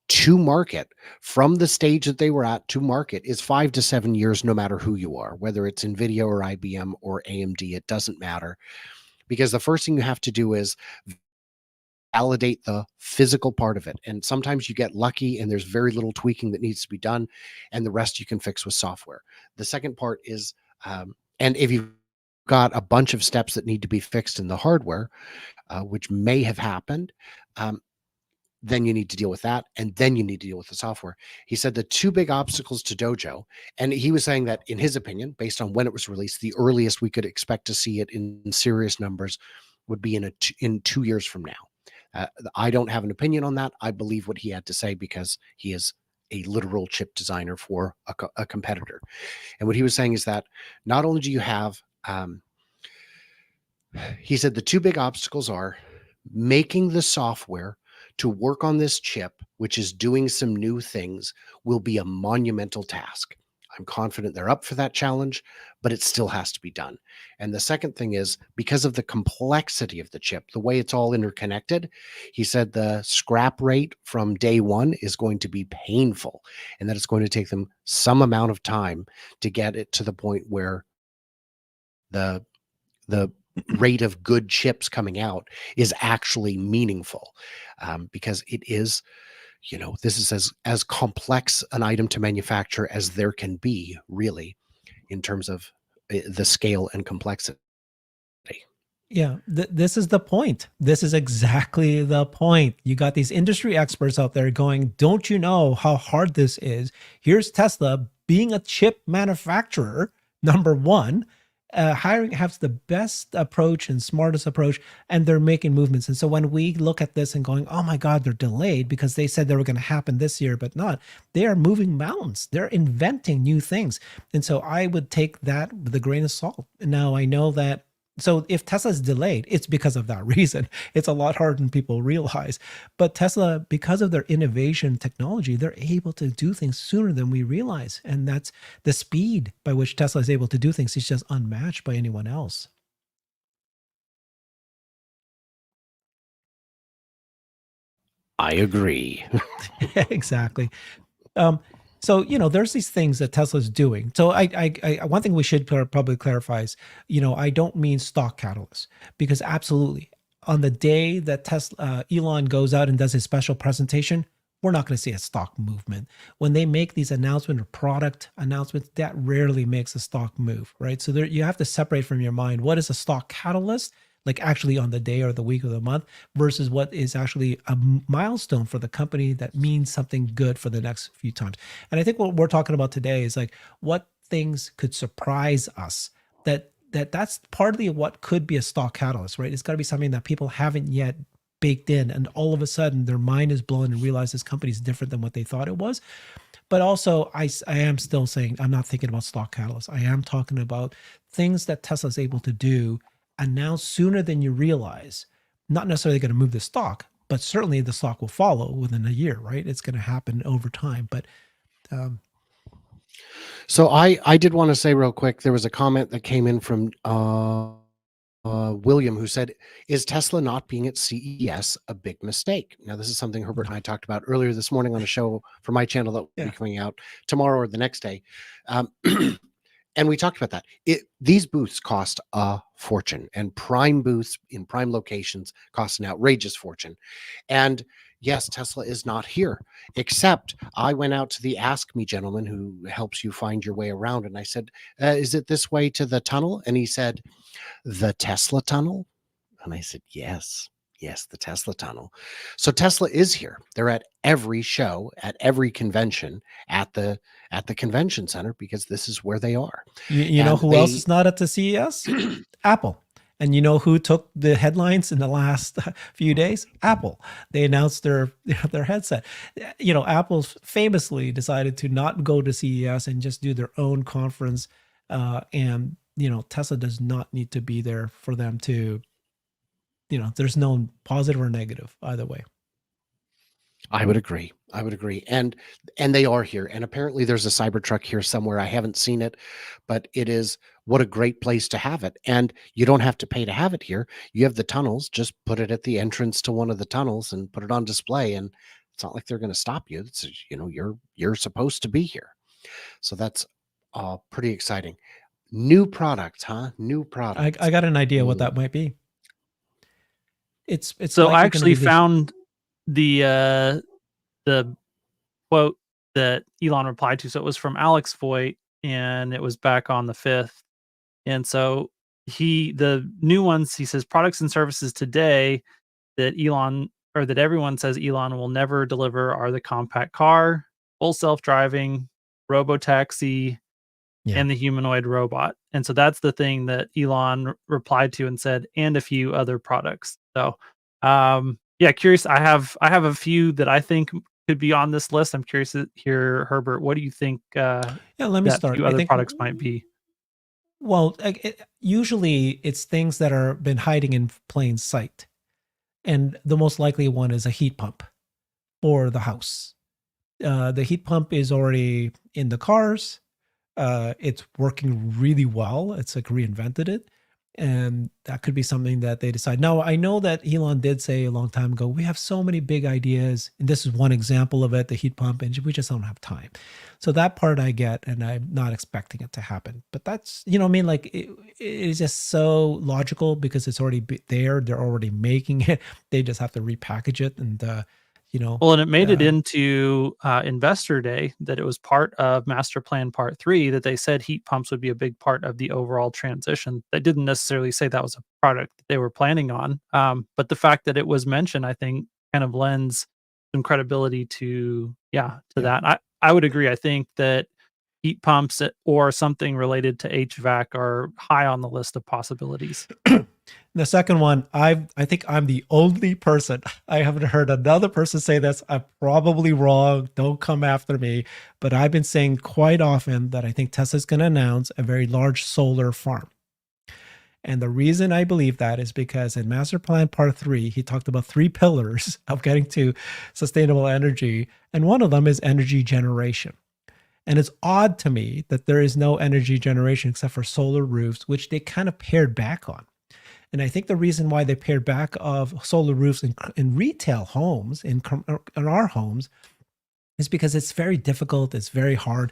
to market from the stage that they were at to market is 5 to 7 years, no matter who you are, whether it's NVIDIA or IBM or AMD, it doesn't matter. Because the first thing you have to do is validate the physical part of it. And sometimes you get lucky and there's very little tweaking that needs to be done, and the rest you can fix with software. The second part is, and if you've got a bunch of steps that need to be fixed in the hardware, which may have happened, then you need to deal with that, and then you need to deal with the software. He said the 2 big obstacles to Dojo, and he was saying that in his opinion, based on when it was released, the earliest we could expect to see it in serious numbers would be in 2 years from now. I don't have an opinion on that. I believe what he had to say because he is a literal chip designer for a competitor. And what he was saying is that not only do you have, he said the 2 big obstacles are making the software to work on this chip, which is doing some new things, will be a monumental task. I'm confident they're up for that challenge, but it still has to be done. And the second thing is, because of the complexity of the chip, the way it's all interconnected, he said the scrap rate from day one is going to be painful, and that it's going to take them some amount of time to get it to the point where the rate of good chips coming out is actually meaningful, because it is, this is as complex an item to manufacture as there can be, really, in terms of the scale and complexity. Yeah, this is the point. This is exactly the point. You got these industry experts out there going, don't you know how hard this is? Here's Tesla being a chip manufacturer, number one, hiring has the best approach and smartest approach, and they're making movements. And so when we look at this and going, oh my God, they're delayed because they said they were going to happen this year, but not, they are moving mountains. They're inventing new things. And so I would take that with a grain of salt. Now I know that. So if Tesla's delayed, it's because of that reason. It's a lot harder than people realize. But Tesla, because of their innovation technology, they're able to do things sooner than we realize. And that's the speed by which Tesla is able to do things is just unmatched by anyone else. I agree. Exactly. So, there's these things that Tesla's doing. So one thing we should probably clarify is, I don't mean stock catalysts, because absolutely on the day that Elon goes out and does his special presentation, we're not going to see a stock movement. When they make these announcements or product announcements, that rarely makes a stock move, right? So you have to separate from your mind what is a stock catalyst, like actually on the day or the week or the month, versus what is actually a milestone for the company that means something good for the next few times. And I think what we're talking about today is like what things could surprise us that that's partly what could be a stock catalyst, right? It's got to be something that people haven't yet baked in, and all of a sudden their mind is blown and realize this company is different than what they thought it was. But also, I am still saying I'm not thinking about stock catalysts. I am talking about things that Tesla is able to do, announce sooner than you realize. Not necessarily going to move the stock, but certainly the stock will follow within a year, right? It's going to happen over time. But So I did want to say real quick, there was a comment that came in from William, who said, "Is Tesla not being at CES a big mistake?" Now, this is something Herbert and I talked about earlier this morning on a show for my channel that will Yeah. be coming out tomorrow or the next day. And we talked about that. These booths cost a fortune, and prime booths in prime locations cost an outrageous fortune. And yes, Tesla is not here, except I went out to the Ask Me gentleman who helps you find your way around. And I said, "Is it this way to the tunnel?" And he said, "The Tesla tunnel?" And I said, "Yes, the Tesla tunnel." So Tesla is here. They're at every show, at every convention, at the convention center, because this is where they are. you know And who else is not at the CES? Apple. And you know who took the headlines in the last few days? Apple. They announced their headset. You know, Apple famously decided to not go to CES and just do their own conference. And you know, Tesla does not need to be there for them to. You know, there's no positive or negative either way. I would agree. And they are here. And apparently there's a Cybertruck here somewhere. I haven't seen it, but it is, what a great place to have it. And you don't have to pay to have it here. You have the tunnels, just put it at the entrance to one of the tunnels and put it on display. And it's not like they're going to stop you. It's, you know, you're supposed to be here. So that's pretty exciting. New products, huh? New products. I got an idea what that might be. It's So I likely gonna actually be found the quote that Elon replied to. So it was from Alex Voigt, and it was back on the 5th. And so the new ones, he says, products and services today that Elon, or that everyone says Elon will never deliver, are the compact car, full self-driving, robotaxi, Yeah. and the humanoid robot. And so that's the thing that Elon replied to and said, and a few other products. So, yeah, curious. I have a few that I think could be on this list. I'm curious to hear, Herbert, what do you think Yeah, let me that start. few I other think products might be? well, usually it's things that are been hiding in plain sight. And the most likely one is a heat pump for the house. The heat pump is already in the cars. It's working really well. It's like reinvented it. And that could be something that they decide. Now, I know that Elon did say a long time ago, we have so many big ideas. And this is one example of it, the heat pump, and we just don't have time. So that part I get, and I'm not expecting it to happen. But that's, you know what I mean? Like it is just so logical because it's already there. They're already making it. They just have to repackage it and, you know. Well, and it made it into Investor Day that it was part of Master Plan Part 3, that they said heat pumps would be a big part of the overall transition. They didn't necessarily say that was a product that they were planning on. But the fact that it was mentioned, I think, kind of lends some credibility to that. I would agree. I think that heat pumps or something related to HVAC are high on the list of possibilities. The second one, I think I'm the only person. I haven't heard another person say this. I'm probably wrong. Don't come after me. But I've been saying quite often that I think Tesla's going to announce a very large solar farm. And the reason I believe that is because in Master Plan Part 3, he talked about 3 pillars of getting to sustainable energy. And one of them is energy generation. And it's odd to me that there is no energy generation except for solar roofs, which they kind of pared back on. And I think the reason why they pared back of solar roofs in retail homes, in our homes, is because it's very difficult. It's very hard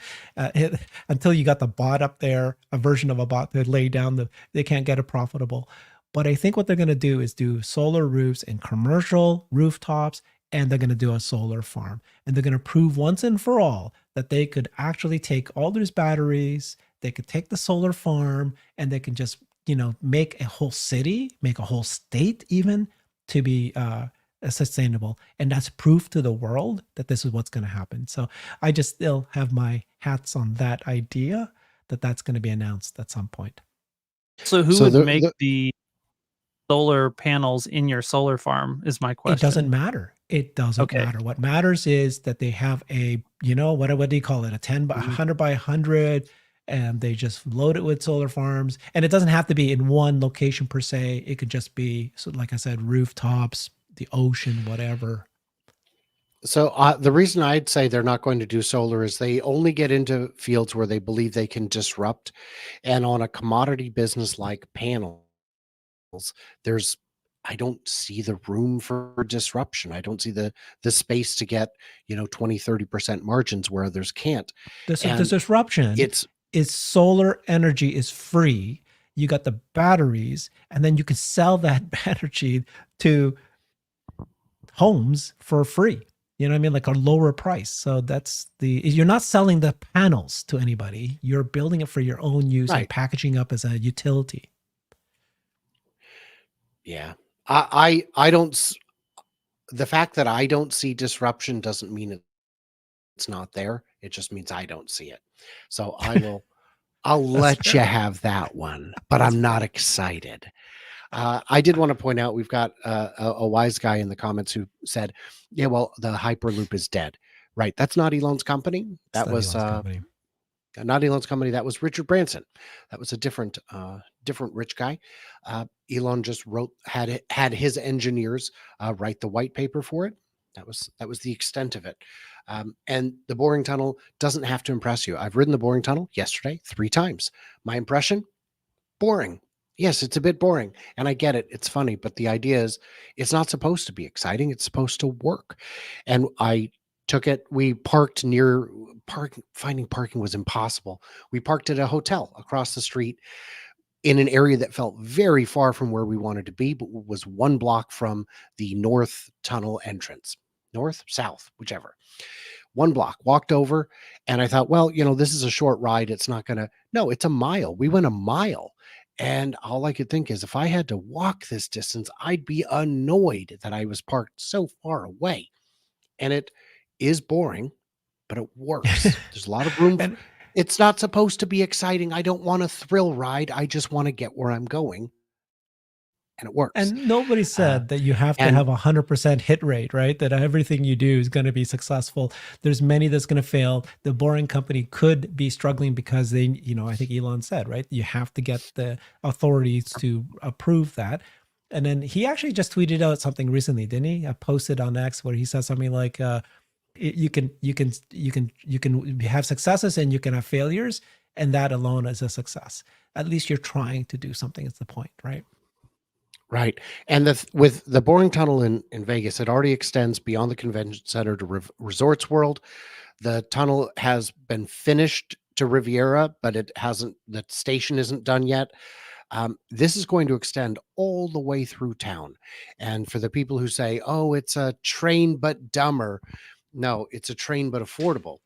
until you got the bot up there, a version of a bot that lay down. They can't get it profitable. But I think what they're going to do is do solar roofs in commercial rooftops, and they're going to do a solar farm. And they're going to prove once and for all that they could actually take all those batteries, they could take the solar farm, and they can just, you know, make a whole city, make a whole state even to be sustainable. And that's proof to the world that this is what's going to happen. So I just still have my hats on that idea that that's going to be announced at some point. So who So would the, make the the solar panels in your solar farm is my It doesn't question. matter. It doesn't Okay. matter. What matters is that they have a, what do you call it? A 10 by Mhm. 100 by 100, and they just load it with solar farms. And it doesn't have to be in one location per se. It could just be, so like I said, rooftops, the ocean, whatever. So the reason I'd say they're not going to do solar is they only get into fields where they believe they can disrupt, and on a commodity business like panels, there's I don't see the room for disruption. I don't see the space to get 20-30% margins where others can't. This And disruption it's is solar energy is free. You got the batteries, and then you can sell that energy to homes for free. You know what I mean? Like a lower price. So you're not selling the panels to anybody. You're building it for your own use and right. packaging up as a utility. Yeah. I don't the fact that I don't see disruption doesn't mean it's not there. It just means I don't see it. So I'll That's let you fair. have that one, but That's I'm not fair. excited. I did want to point out we've got a wise guy in the comments who said, "Yeah, well, the Hyperloop is dead." Right? That's not Elon's company. That Study was Elon's company. not Elon's company. That was Richard Branson. That was a different rich guy. Elon just had his engineers write the white paper for it. That was the extent of it. And the boring tunnel doesn't have to impress you. I've ridden the boring tunnel yesterday 3 times. My impression: boring. Yes, it's a bit boring, and I get it. It's funny, but the idea is it's not supposed to be exciting. It's supposed to work. And I took it. We parked near parking. Finding parking was impossible. We parked at a hotel across the street in an area that felt very far from where we wanted to be, but was 1 block from the north tunnel entrance. North, south, whichever. 1 block, walked over, and I thought, well, this is a short ride. It's not gonna. No, it's a mile. We went a mile. And all I could think is if I had to walk this distance, I'd be annoyed that I was parked so far away. And it is boring, but it works. There's a lot of room. and It's not supposed to be exciting. I don't want a thrill ride. I just want to get where I'm going, and it works. And nobody Uh, said that you have to and have 100% hit rate, right? That everything you do is going to be successful. There's many that's going to fail. The boring company could be struggling because they, I think Elon said, right? You have to get the authorities to approve that. And then he actually just tweeted out something recently, didn't he? I posted on X where he said something like, you can have successes and you can have failures, and that alone is a success. At least you're trying to do something. Is the point, right? right. And with the boring tunnel in Vegas, it already extends beyond the convention center to Resorts World. The tunnel has been finished to Riviera, but it hasn't. The station isn't done yet. This is going to extend all the way through town. And for the people who say, "Oh, it's a train but dumber," no, it's a train but affordable.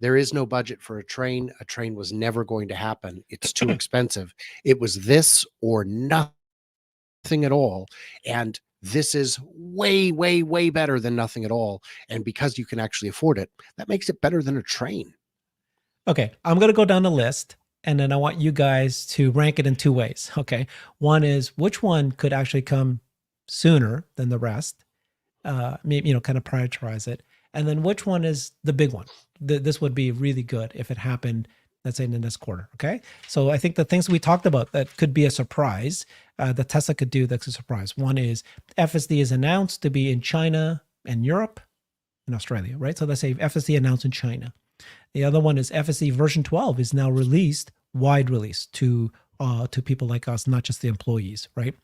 There is no budget for a train. A train was never going to happen. It's too expensive. It was this or nothing at all. And this is way, way, way better than nothing at all. And because you can actually afford it, that makes it better than a train. Okay, I'm going to go down the list and then I want you guys to rank it in two ways. Okay. One is which one could actually come sooner than the rest? Maybe, kind of prioritize it. And then which one is the big one? This would be really good if it happened, let's say in this quarter. Okay. So I think the things we talked about that could be a surprise, that Tesla could do that's a surprise. One is FSD is announced to be in China and Europe and Australia, right? So let's say FSD announced in China. The other one is FSD version 12 is now released, wide release to people like us, not just the employees, right?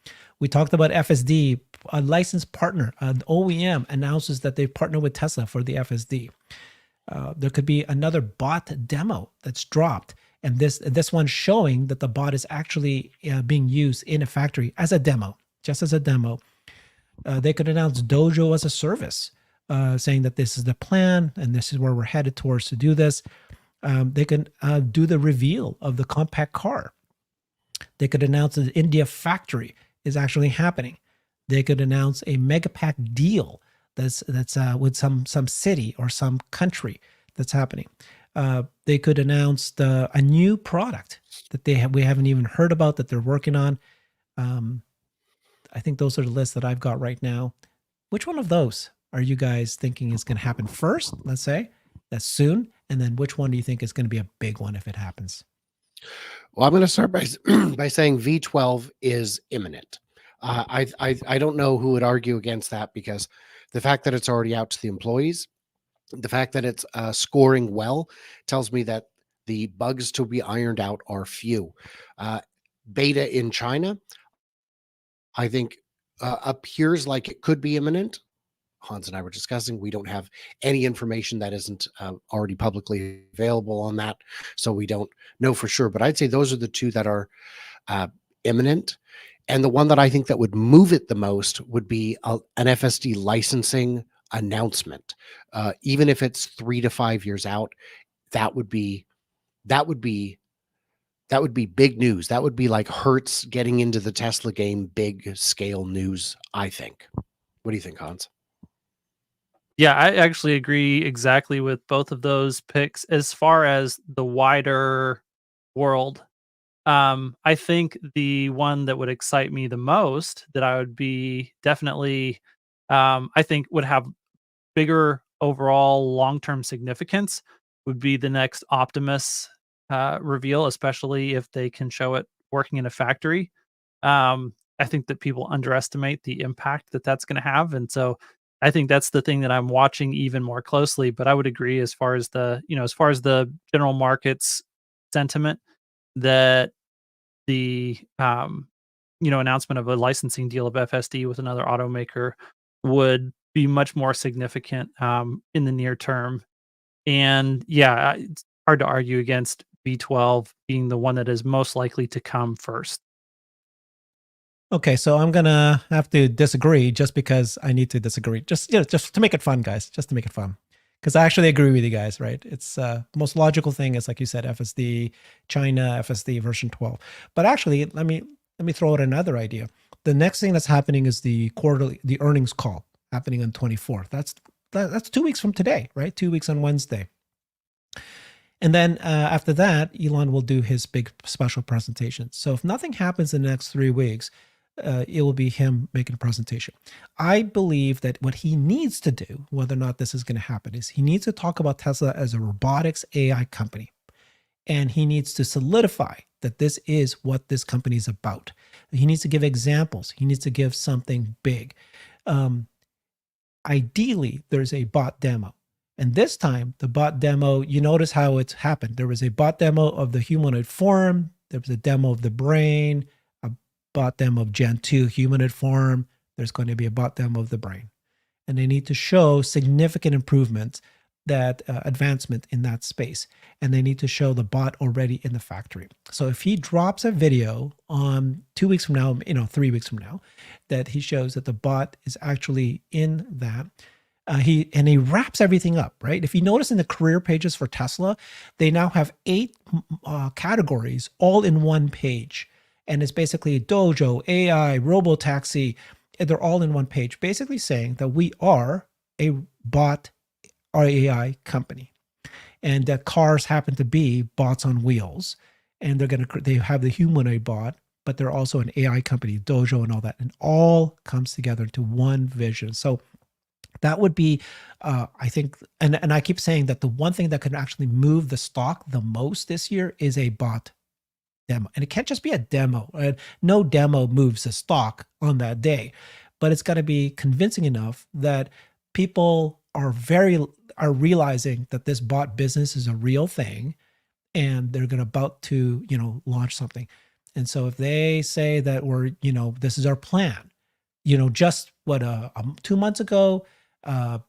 We talked about FSD, a licensed partner, an OEM announces that they've partnered with Tesla for the FSD. There could be another bot demo that's dropped, and this one showing that the bot is actually being used in a factory as a demo, just as a demo. They could announce Dojo as a service, saying that this is the plan and this is where we're headed towards to do this. They can do the reveal of the compact car. They could announce that the India factory is actually happening. They could announce a megapack deal that's with some city or some country that's happening. They could announce a new product that we haven't even heard about that they're working on. I think those are the lists that I've got right now. Which one of those are you guys thinking is going to happen first? Let's say that's soon, and then which one do you think is going to be a big one if it happens? Well, I'm going to start by by saying V12 is imminent. I don't know who would argue against that, because the fact that it's already out to the employees, the fact that it's scoring well, tells me that the bugs to be ironed out are few. Beta in China, I think, appears like it could be imminent. Hans and I were discussing, we don't have any information that isn't already publicly available on that, so we don't know for sure. But I'd say those are the two that are imminent. And the one that I think that would move it the most would be an FSD licensing announcement. Even if it's 3 to 5 years out, that would be that would be that would be big news. That would be like Hertz getting into the Tesla game, big scale news, I think. What do you think, Hans? Yeah, I actually agree exactly with both of those picks as far as the wider world. I think the one that would excite me the most, that I would be definitely, I think would have bigger overall long-term significance, would be the next Optimus reveal, especially if they can show it working in a factory. I think that people underestimate the impact that that's going to have, and so I think that's the thing that I'm watching even more closely. But I would agree, as far as as far as the general market's sentiment, that the announcement of a licensing deal of FSD with another automaker would be much more significant in the near term. And yeah, it's hard to argue against V12 being the one that is most likely to come first. Okay, so I'm gonna have to disagree just because I need to disagree. Just to make it fun, guys. Just to make it fun, because I actually agree with you guys. Right? It's most logical thing is, like you said, FSD China FSD version 12. But actually, let me throw out another idea. The next thing that's happening is the earnings call happening on 24th. That's 2 weeks from today, right? 2 weeks on Wednesday. And then after that, Elon will do his big special presentation. So if nothing happens in the next 3 weeks, it will be him making a presentation. I believe that what he needs to do, whether or not this is going to happen, is he needs to talk about Tesla as a robotics AI company. And he needs to solidify that this is what this company is about. He needs to give examples. He needs to give something big. Ideally, there's a bot demo. And this time, the bot demo, you notice how it's happened. There was a bot demo of the humanoid form. There was a demo of the brain, a bot demo of Gen 2 humanoid form. There's going to be a bot demo of the brain. And they need to show significant improvements, that advancement in that space. And they need to show the bot already in the factory. So if he drops a video on 2 weeks from now, 3 weeks from now, that he shows that the bot is actually in that, he wraps everything up, right? If you notice in the career pages for Tesla, they now have 8 categories all in one page. And it's basically Dojo, AI, Robotaxi. They're all in one page, basically saying that we are a bot or AI company, and that cars happen to be bots on wheels. And they have the humanoid bot, but they're also an AI company, Dojo and all that, and all comes together into one vision. So that would be, I think, and I keep saying that the one thing that could actually move the stock the most this year is a bot demo. And it can't just be a demo. No demo moves the stock on that day, but it's got to be convincing enough that people are realizing that this bot business is a real thing, and they're about to launch something. And so if they say that this is our plan, just 2 months ago,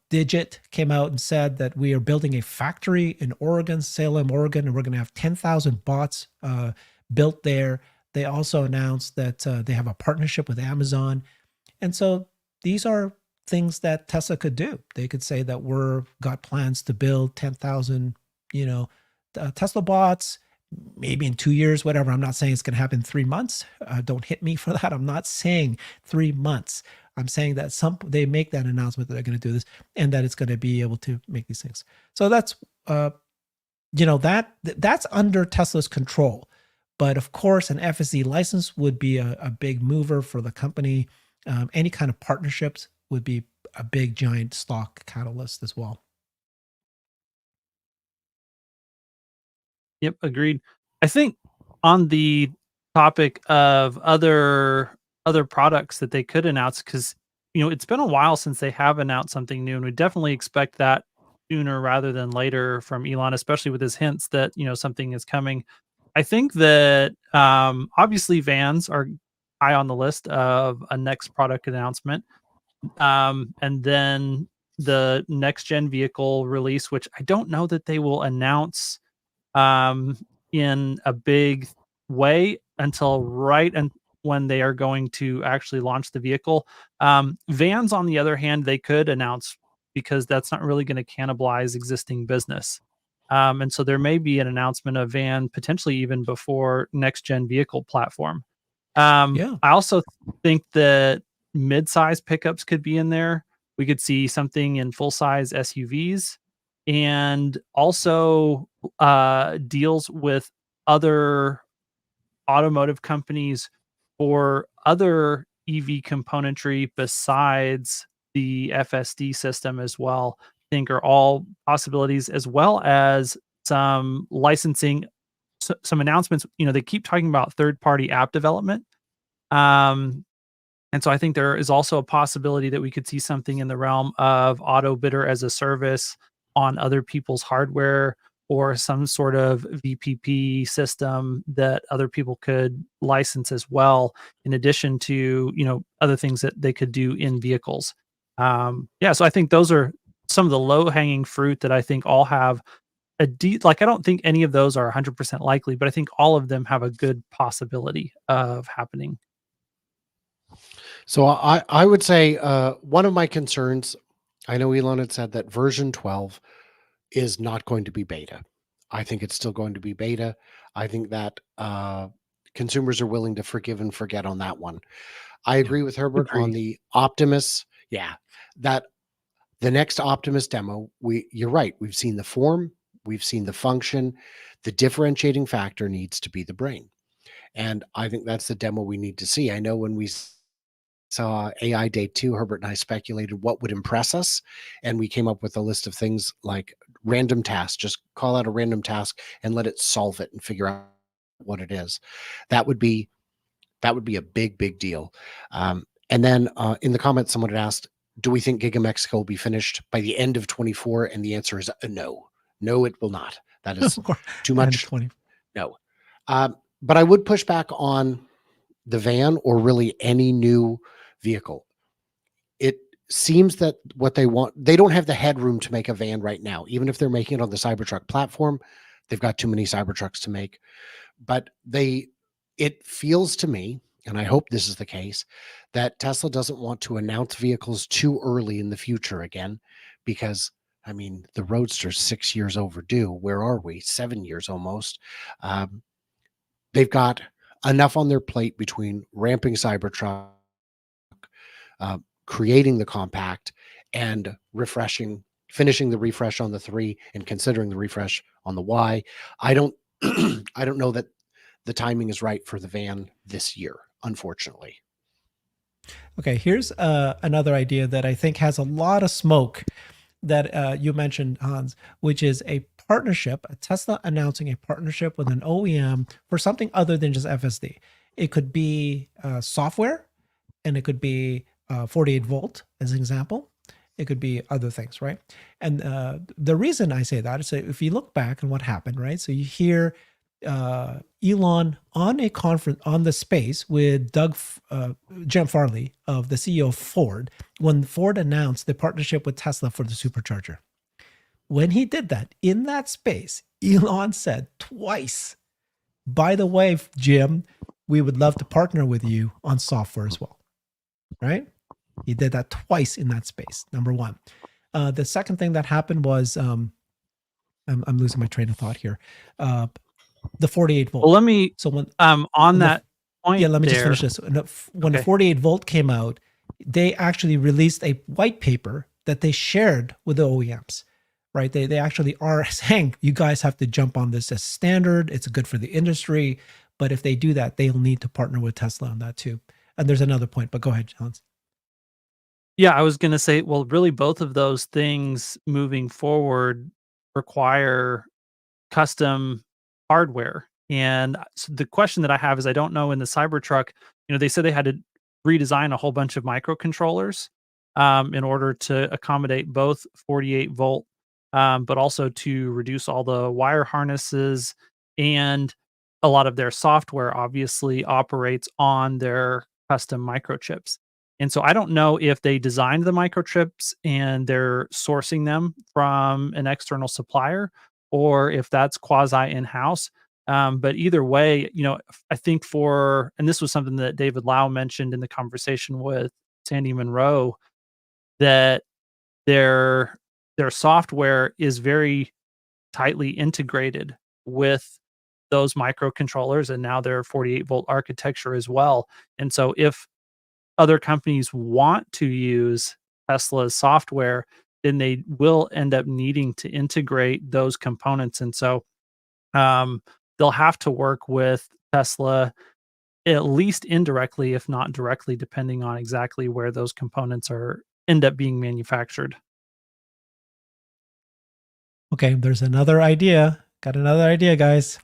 Digit came out and said that we are building a factory in Oregon, Salem, Oregon, and we're going to have 10,000 bots built there. They also announced that they have a partnership with Amazon. And so these are things that Tesla could do. They could say that we're got plans to build 10,000, Tesla bots, maybe in 2 years, whatever. I'm not saying it's going to happen in 3 months. Don't hit me for that. I'm not saying 3 months. I'm saying that they make that announcement that they're going to do this, and that it's going to be able to make these things. So that's that's under Tesla's control. But of course, an FSD license would be a big mover for the company. Any kind of partnerships would be a big, giant stock catalyst as well. Yep, agreed. I think on the topic of other products that they could announce, because it's been a while since they have announced something new, and we definitely expect that sooner rather than later from Elon, especially with his hints that something is coming. I think that obviously vans are high on the list of a next product announcement, and then the next gen vehicle release, which I don't know that they will announce um, in a big way until right and when they are going to actually launch the vehicle. Vans, on the other hand, they could announce because that's not really going to cannibalize existing business. And so there may be an announcement of van potentially even before next gen vehicle platform. Yeah. I also think that mid-size pickups could be in there. We could see something in full-size SUVs, and also deals with other automotive companies for other EV componentry besides the FSD system as well. I think are all possibilities, as well as some licensing, some announcements. They keep talking about third-party app development. Um, and so I think there is also a possibility that we could see something in the realm of auto bidder as a service on other people's hardware, or some sort of VPP system that other people could license as well, in addition to, other things that they could do in vehicles. Yeah, so I think those are some of the low hanging fruit that I think all have like, I don't think any of those are 100% likely, but I think all of them have a good possibility of happening. So I would say one of my concerns, I know Elon had said that version 12 is not going to be beta. I think it's still going to be beta. I think that consumers are willing to forgive and forget on that one. I Yeah. agree with Herbert on Agree. the Optimus. Yeah, that the next Optimus demo, you're right. We've seen the form, we've seen the function. The differentiating factor needs to be the brain. And I think that's the demo we need to see. I know when we saw AI Day 2, Herbert and I speculated what would impress us. And we came up with a list of things like random tasks. Just call out a random task and let it solve it and figure out what it is. That would be a big, big deal. And then in the comments, someone had asked, do we think Giga Mexico will be finished by the end of 24? And the answer is no. No, it will not. That is Of course. too And much. 20. No. But I would push back on the van, or really any new vehicle. It seems that what they want, they don't have the headroom to make a van right now. Even if they're making it on the Cybertruck platform, they've got too many Cybertrucks to make. But it feels to me, and I hope this is the case, that Tesla doesn't want to announce vehicles too early in the future again, because I mean, the Roadster's 6 years overdue. Where are we? 7 years almost. They've got enough on their plate between ramping Cybertruck, creating the compact, and finishing the refresh on the 3, and considering the refresh on the Y. I don't I don't know that the timing is right for the van this year, unfortunately. Okay, here's another idea that I think has a lot of smoke that you mentioned, Hans, which is a partnership, a Tesla announcing a partnership with an OEM for something other than just FSD. It could be software, and it could be 48 volt as an example. It could be other things, right? And the reason I say that is that if you look back on what happened, right? So you hear Elon on a conference on the space with Jim Farley of the CEO of Ford, when Ford announced the partnership with Tesla for the supercharger. When he did that in that space, Elon said twice, by the way, Jim, we would love to partner with you on software as well, right? He did that twice in that space, number one. The second thing that happened was, I'm losing my train of thought here. The 48 volt. Well, let me So when on that point, yeah, let me just there, finish this. When the Okay. 48 volt came out, they actually released a white paper that they shared with the OEMs, right? They actually are saying you guys have to jump on this as standard. It's good for the industry. But if they do that, they'll need to partner with Tesla on that too. And there's another point, but go ahead, Hans. Yeah, I was gonna say, well, really both of those things moving forward require custom hardware. And so the question that I have is I don't know in the Cybertruck, they said they had to redesign a whole bunch of microcontrollers in order to accommodate both 48-volt, but also to reduce all the wire harnesses. And a lot of their software obviously operates on their custom microchips. And so I don't know if they designed the microchips and they're sourcing them from an external supplier, or if that's quasi in-house. But either way, I think and this was something that David Lau mentioned in the conversation with Sandy Monroe, that their software is very tightly integrated with those microcontrollers and now their 48-volt architecture as well. And so if other companies want to use Tesla's software, then they will end up needing to integrate those components. And so they'll have to work with Tesla, at least indirectly, if not directly, depending on exactly where those components end up being manufactured. Okay, there's another idea. Got another idea, guys.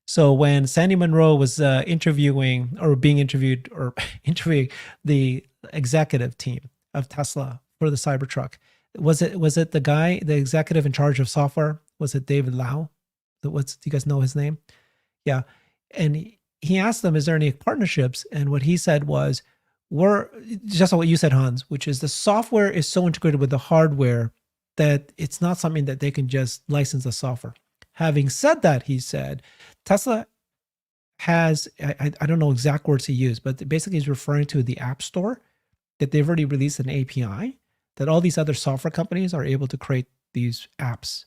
So when Sandy Monroe was interviewing or being interviewed or interviewing the executive team of Tesla for the Cybertruck, was it the executive in charge of software? Was it David Lau? Do you guys know his name? Yeah. And he asked them, is there any partnerships? And what he said was, we're just what you said, Hans, which is the software is so integrated with the hardware that it's not something that they can just license the software. Having said that, he said, Tesla has, I don't know exact words he used, but basically he's referring to the App Store, that they've already released an API that all these other software companies are able to create these apps.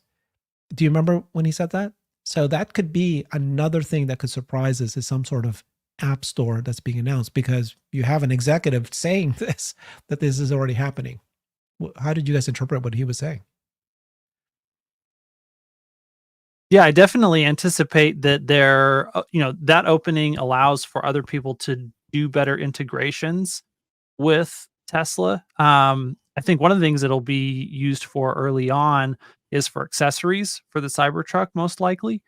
Do you remember when he said that? So that could be another thing that could surprise us, is some sort of app store that's being announced, because you have an executive saying this, that this is already happening. How did you guys interpret what he was saying? Yeah, I definitely anticipate that that opening allows for other people to do better integrations with Tesla. I think one of the things it'll be used for early on is for accessories for the Cybertruck, most likely,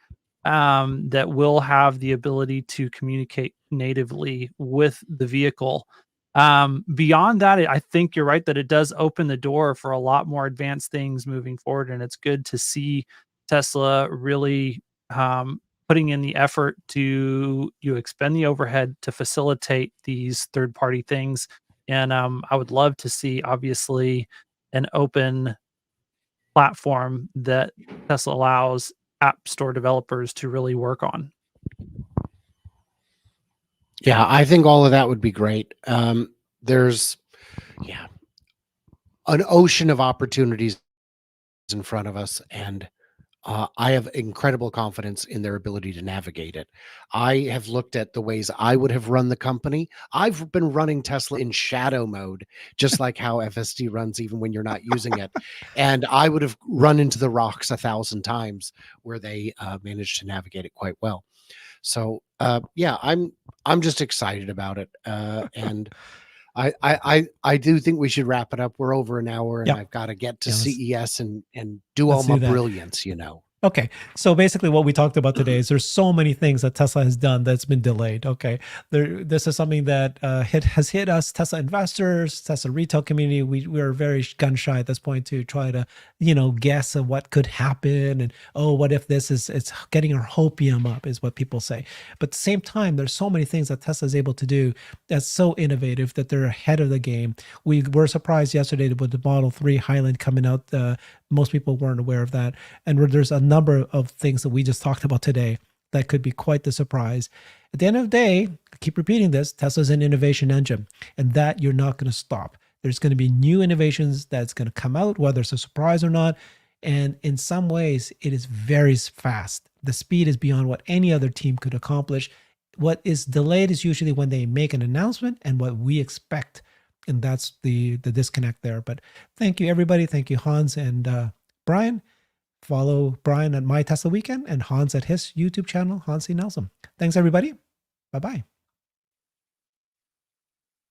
that will have the ability to communicate natively with the vehicle. Beyond that, I think you're right that it does open the door for a lot more advanced things moving forward, and it's good to see Tesla really putting in the effort to expend the overhead to facilitate these third-party things. And I would love to see, obviously, an open platform that Tesla allows app store developers to really work on. Yeah, I think all of that would be great. There's, yeah, an ocean of opportunities in front of us, and I have incredible confidence in their ability to navigate it. I have looked at the ways I would have run the company. I've been running Tesla in shadow mode, just like how FSD runs even when you're not using it. And I would have run into the rocks 1,000 times where they managed to navigate it quite well. So yeah, I'm just excited about it. And I do think we should wrap it up. We're over an hour, and Yep. I've got to get to Yeah, CES and do all let's my do that. brilliance, Okay, so basically what we talked about today is there's so many things that Tesla has done that's been delayed. Okay, this is something that has hit us, Tesla investors, Tesla retail community. We are very gun shy at this point to try to, guess at what could happen, and what if this is, it's getting our hopium up, is what people say. But at the same time, there's so many things that Tesla is able to do that's so innovative that they're ahead of the game. We were surprised yesterday with the Model 3 Highland coming out. Most people weren't aware of that. And there's a number of things that we just talked about today that could be quite the surprise. At the end of the day, I keep repeating this, Tesla's an innovation engine, and that you're not going to stop. There's going to be new innovations that's going to come out, whether it's a surprise or not. And in some ways, it is very fast. The speed is beyond what any other team could accomplish. What is delayed is usually when they make an announcement and what we expect. And that's the disconnect there. But thank you, everybody. Thank you, Hans and Brian. Follow Brian at My Tesla Weekend and Hans at his YouTube channel, Hans C. Nelson. Thanks, everybody. Bye-bye.